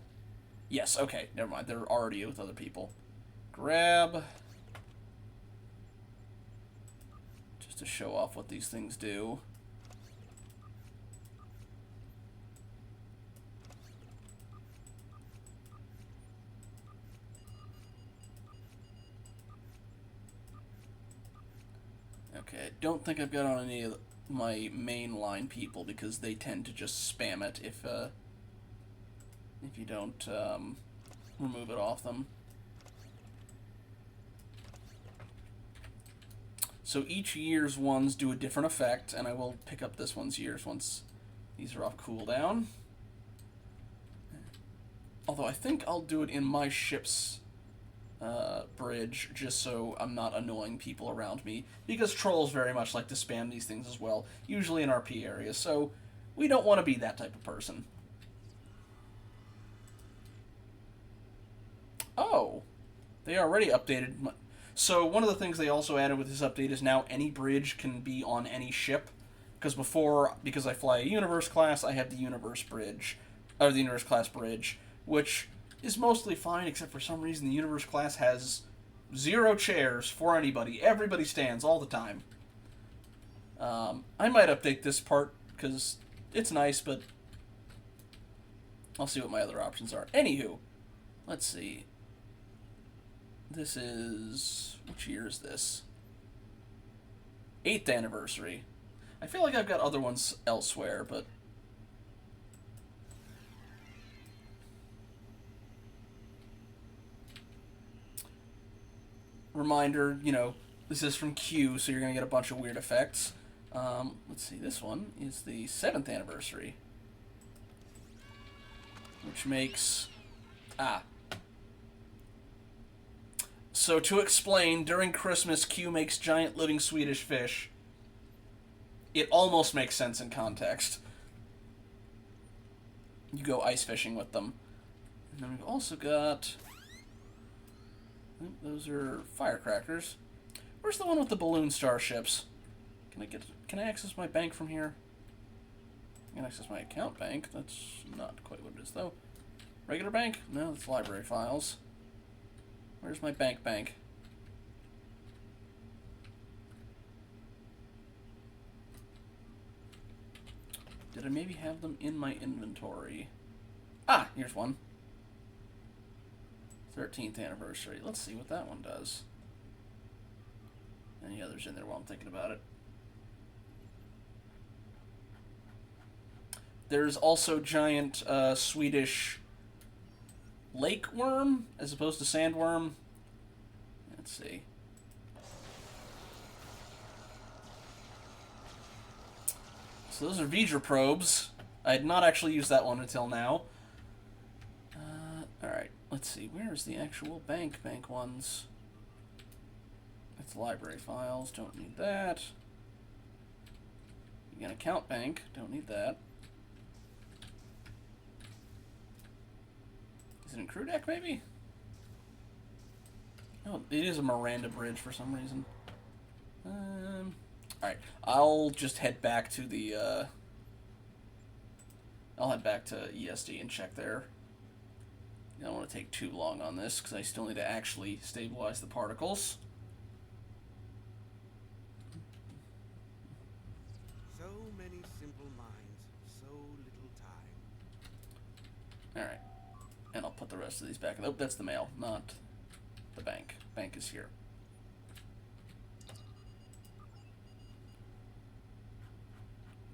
Yes, okay, never mind. They're already with other people. Grab. Just to show off what these things do. Okay, I don't think I've got on any of my mainline people because they tend to just spam it if you don't remove it off them. So each year's ones do a different effect, and I will pick up this one's years once these are off cooldown. Although I think I'll do it in my ship's bridge, just so I'm not annoying people around me, because trolls very much like to spam these things as well, usually in RP areas, so we don't want to be that type of person. Oh, they already updated. So one of the things they also added with this update is now any bridge can be on any ship, because before, because I fly a Universe class, I have the Universe bridge, or the Universe class bridge, which is mostly fine, except for some reason the Universe class has 0 chairs for anybody. Everybody stands all the time. I might update this part, because it's nice, but I'll see what my other options are. Anywho, let's see. This is... which year is this? 8th anniversary. I feel like I've got other ones elsewhere, but... Reminder, you know, this is from Q, so you're going to get a bunch of weird effects. Let's see, this one is the 7th anniversary. Which makes Ah. So to explain, during Christmas, Q makes giant living Swedish fish. It almost makes sense in context. You go ice fishing with them. And then we've also got... those are firecrackers. Where's the one with the balloon starships? Can I access my bank from here? I can access my account bank. That's not quite what it is, though. Regular bank? No, it's library files. Where's my bank? Did I maybe have them in my inventory? Ah, here's one. 13th anniversary. Let's see what that one does. Any others in there while I'm thinking about it? There's also giant Swedish lake worm as opposed to sandworm. Let's see. So those are V'ger probes. I had not actually used that one until now. Alright, let's see. Where is the actual bank ones? It's library files. Don't need that. Again, account bank. Don't need that. Is it in crew deck, maybe? Oh, it is a Miranda bridge for some reason. Alright, I'll just head back to the, I'll head back to ESD and check there. I don't want to take too long on this, because I still need to actually stabilize the particles.
So many simple minds, so little time.
Alright. And I'll put the rest of these back. Oh, that's the mail, not the bank. Bank is here.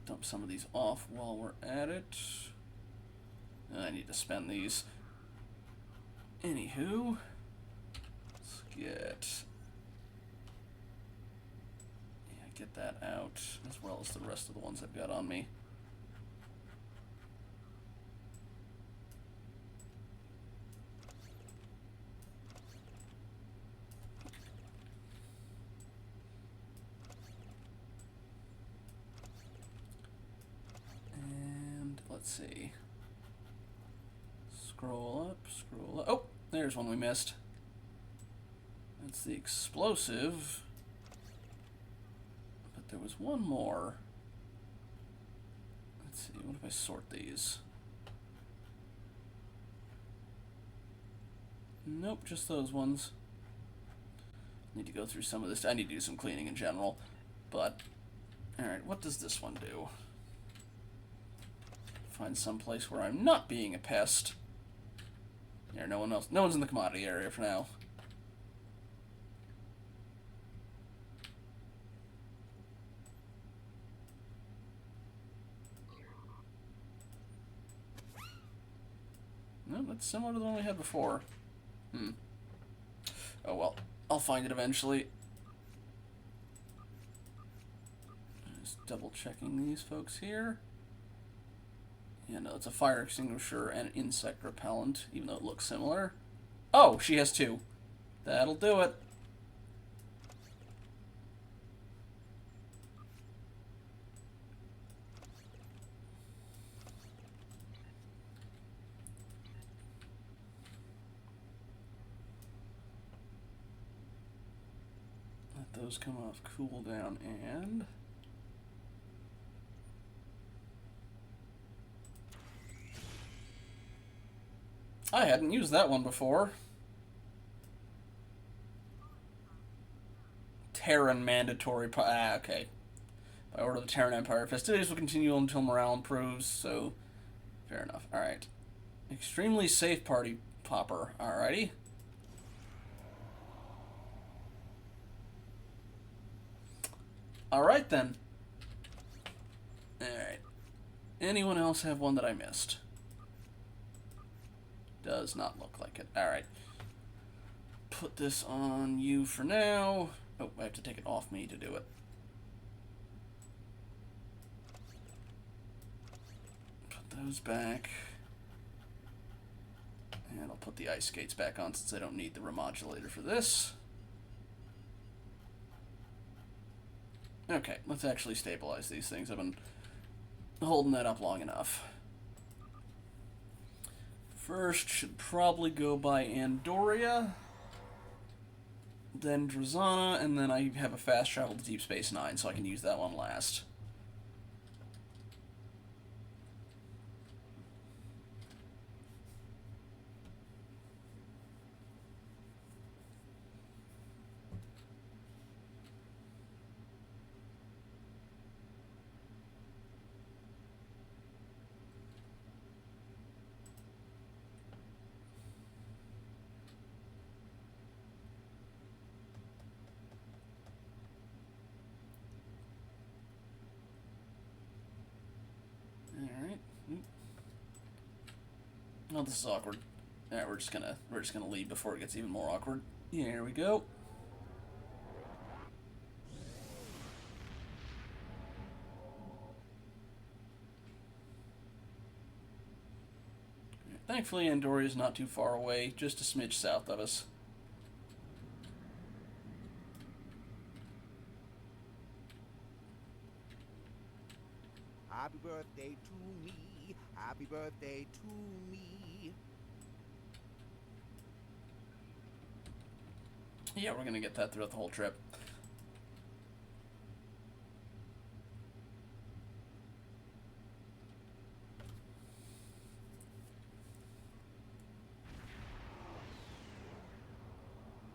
Dump some of these off while we're at it. I need to spend these. Anywho, let's get that out, as well as the rest of the ones I've got on me. And let's see. Scroll up, scroll up. Oh, there's one we missed. That's the explosive. But there was one more. Let's see, what if I sort these? Nope, just those ones. Need to go through some of this. I need to do some cleaning in general. But, alright, what does this one do? Find some place where I'm not being a pest. Yeah, no one's in the commodity area for now. No, that's similar to the one we had before. Oh well, I'll find it eventually. Just double checking these folks here. Yeah, no, it's a fire extinguisher and an insect repellent, even though it looks similar. Oh, she has two. That'll do it. Let those come off cooldown and... I hadn't used that one before. Terran mandatory... okay. By order of the Terran Empire, festivities will continue until morale improves, so... Fair enough. Alright. Extremely safe party popper. Alrighty. Alright then. Alright. Anyone else have one that I missed? Does not look like it. Alright. Put this on you for now. Oh, I have to take it off me to do it. Put those back. And I'll I'll put the ice skates back on since I don't need the remodulator for this. Okay, let's actually stabilize these things. I've been holding that up long enough. First, should probably go by Andoria, then Drazana, and then I have a fast travel to Deep Space Nine, so I can use that one last. Alright. Oh, this is awkward. Alright, we're just gonna leave before it gets even more awkward. Here we go. Thankfully, Andoria is not too far away, just a smidge south of us.
Happy birthday to me. Happy birthday to me.
Yeah, we're gonna get that throughout the whole trip.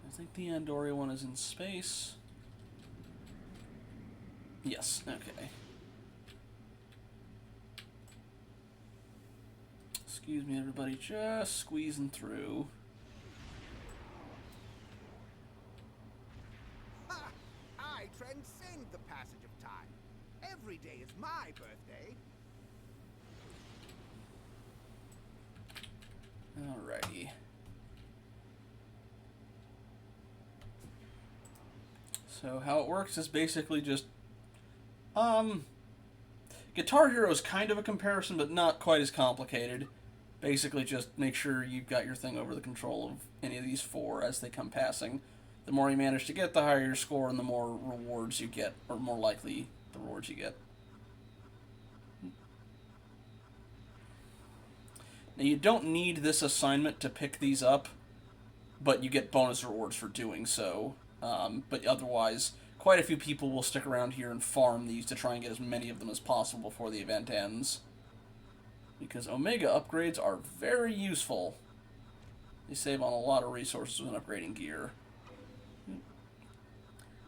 I think the Andoria one is in space. Yes, okay. Excuse me, everybody, just squeezing through.
Ha! I transcend the passage of time. Every day is my birthday.
Alrighty. So how it works is basically just, Guitar Hero is kind of a comparison, but not quite as complicated. Basically just make sure you've got your thing over the control of any of these four as they come passing. The more you manage to get, the higher your score and the more rewards you get, or more likely the rewards you get. Now you don't need this assignment to pick these up, but you get bonus rewards for doing so. But otherwise, quite a few people will stick around here and farm these to try and get as many of them as possible before the event ends. Because Omega upgrades are very useful. They save on a lot of resources when upgrading gear.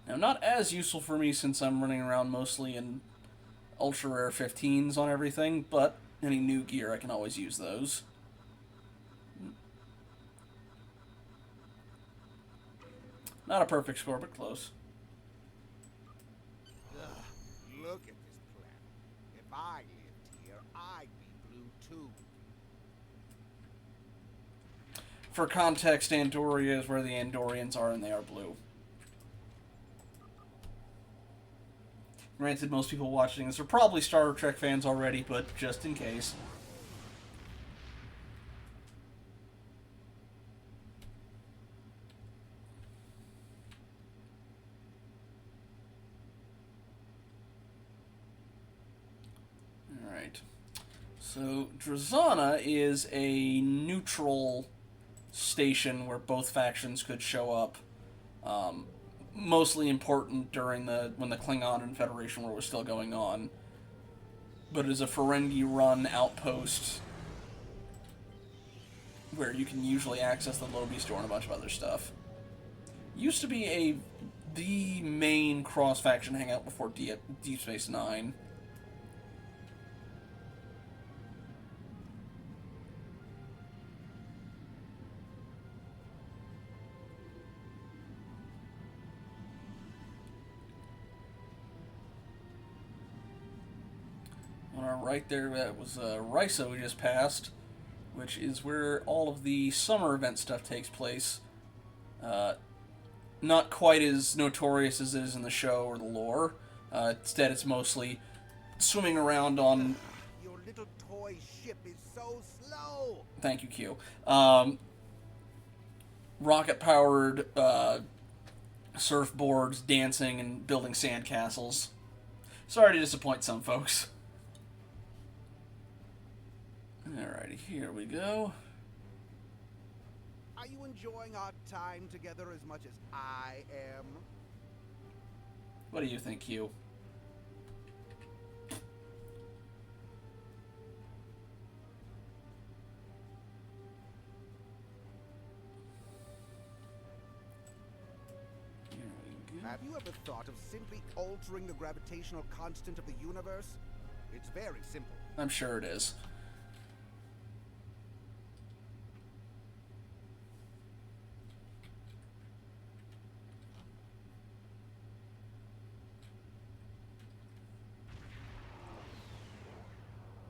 Now, not as useful for me since I'm running around mostly in ultra rare 15s on everything, but any new gear I can always use those. Not a perfect score, but close.
Ugh, look at this planet. If I lived here, I'd be blue too.
For context, Andoria is where the Andorians are, and they are blue. Granted, most people watching this are probably Star Trek fans already, but just in case. Alright. So, Drazana is a neutral station where both factions could show up. Mostly important during when the Klingon and Federation War was still going on. But it is a Ferengi-run outpost where you can usually access the Lobby store and a bunch of other stuff. Used to be the main cross-faction hangout before Deep Space Nine. Right there, that was Risa we just passed, which is where all of the summer event stuff takes place. Not quite as notorious as it is in the show or the lore. Instead, it's mostly swimming around on...
Your little toy ship is so slow!
Thank you, Q. rocket-powered surfboards, dancing, and building sandcastles. Sorry to disappoint some folks. Alrighty, here we go.
Are you enjoying our time together as much as I am?
What do you think, Hugh?
Have you ever thought of simply altering the gravitational constant of the universe? It's very simple.
I'm sure it is.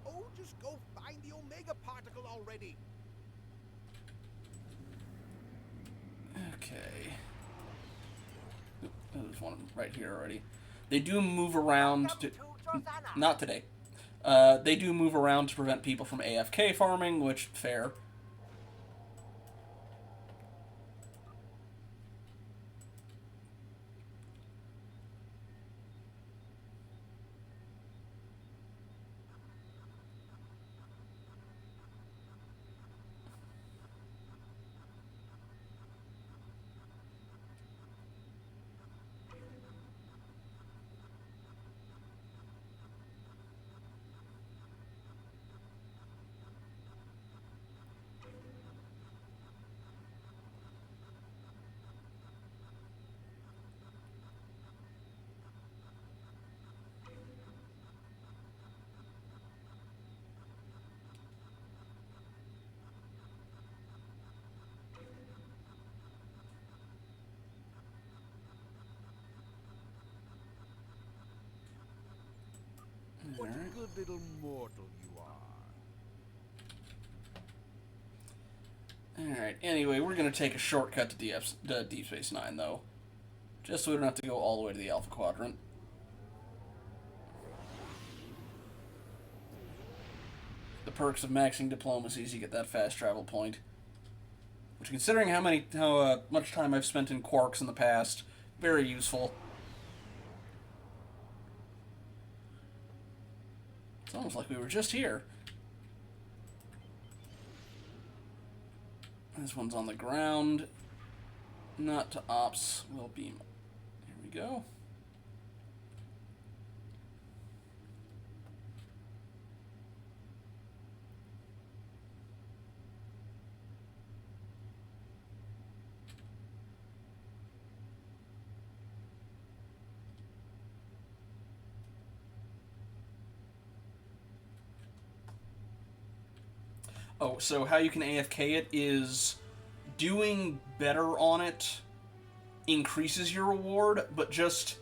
Oh, just go find the Omega particle already.
Okay. There's one right here already. They do move around to... Not today. They do move around to prevent people from AFK farming, which, fair.
What a good little mortal you are.
Alright, anyway, we're going to take a shortcut to Deep Space Nine, though. Just so we don't have to go all the way to the Alpha Quadrant. The perks of maxing diplomacies, you get that fast travel point. Which, considering how much time I've spent in Quarks in the past, very useful. It's almost like we were just here. This one's on the ground. Not to ops. Will beam. Here we go. Oh, so how you can AFK it is doing better on it increases your reward, but just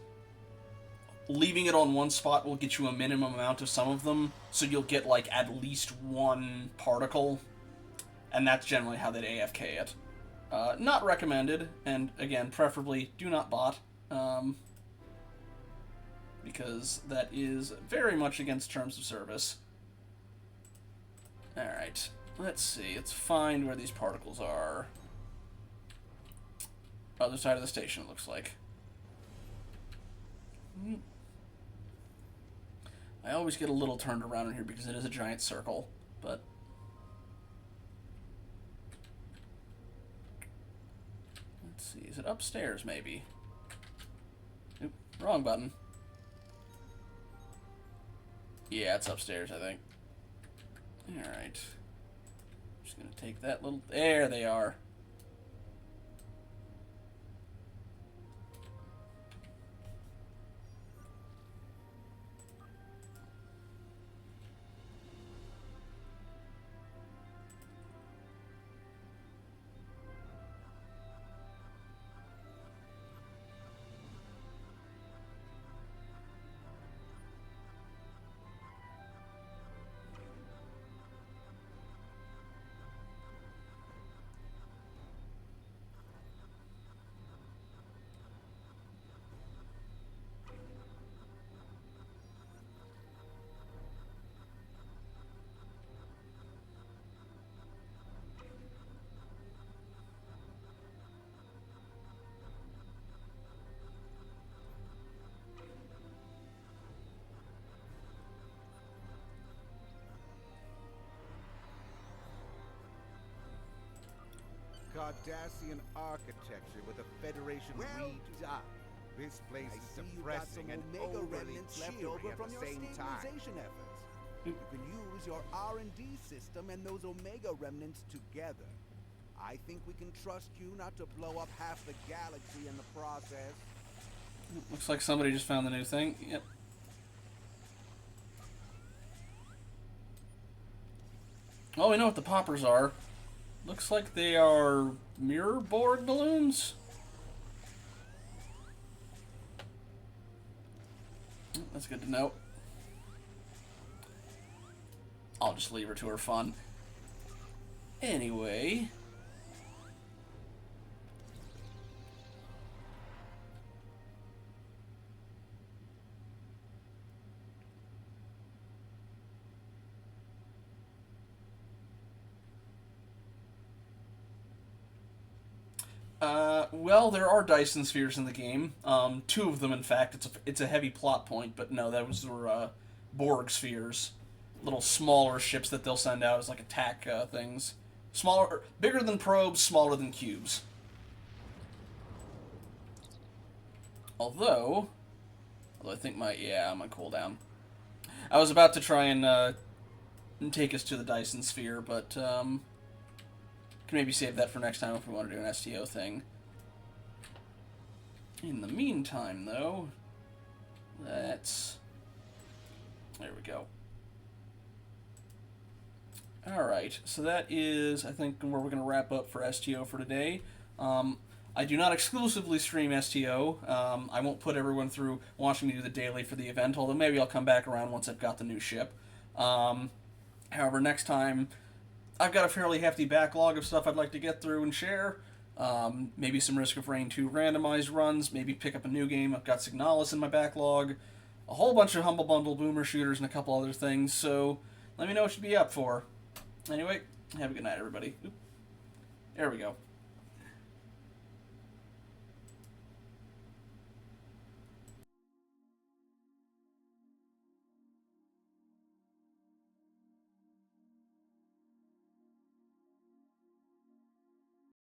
leaving it on one spot will get you a minimum amount of some of them, so you'll get, like, at least one particle, and that's generally how they'd AFK it. Not recommended, and, again, preferably do not bot, because that is very much against terms of service. Alright. Let's see. Let's find where these particles are. Other side of the station, it looks like. I always get a little turned around in here because it is a giant circle, but... Let's see. Is it upstairs, maybe? Oop, wrong button. Yeah, it's upstairs, I think. Alright. Just gonna take that little... There they are.
Cardassian architecture with a Federation redo. This place is depressing and overly cheery at the same time. Efforts. You can use your R&D system and those Omega remnants together. I think we can trust you not to blow up half the galaxy in the process.
Looks like somebody just found the new thing. Yep. Oh, we know what the poppers are. Looks like they are mirror board balloons. That's good to know. I'll just leave her to her fun. Anyway. Well, there are Dyson spheres in the game. 2 of them, in fact. It's a heavy plot point, but no, those were Borg spheres. Little smaller ships that they'll send out as like attack things. Bigger than probes, smaller than cubes. Although I think my cooldown. I was about to try and take us to the Dyson sphere, but can maybe save that for next time if we want to do an STO thing. In the meantime, though, there we go. Alright, so that is, I think, where we're going to wrap up for STO for today. I do not exclusively stream STO. I won't put everyone through watching me do the daily for the event, although maybe I'll come back around once I've got the new ship. However, next time, I've got a fairly hefty backlog of stuff I'd like to get through and share. Maybe some Risk of Rain 2 randomized runs, maybe pick up a new game. I've got Signalis in my backlog, a whole bunch of Humble Bundle boomer shooters, and a couple other things, so let me know what you'd be up for. Anyway, have a good night, everybody. Oop. There we go.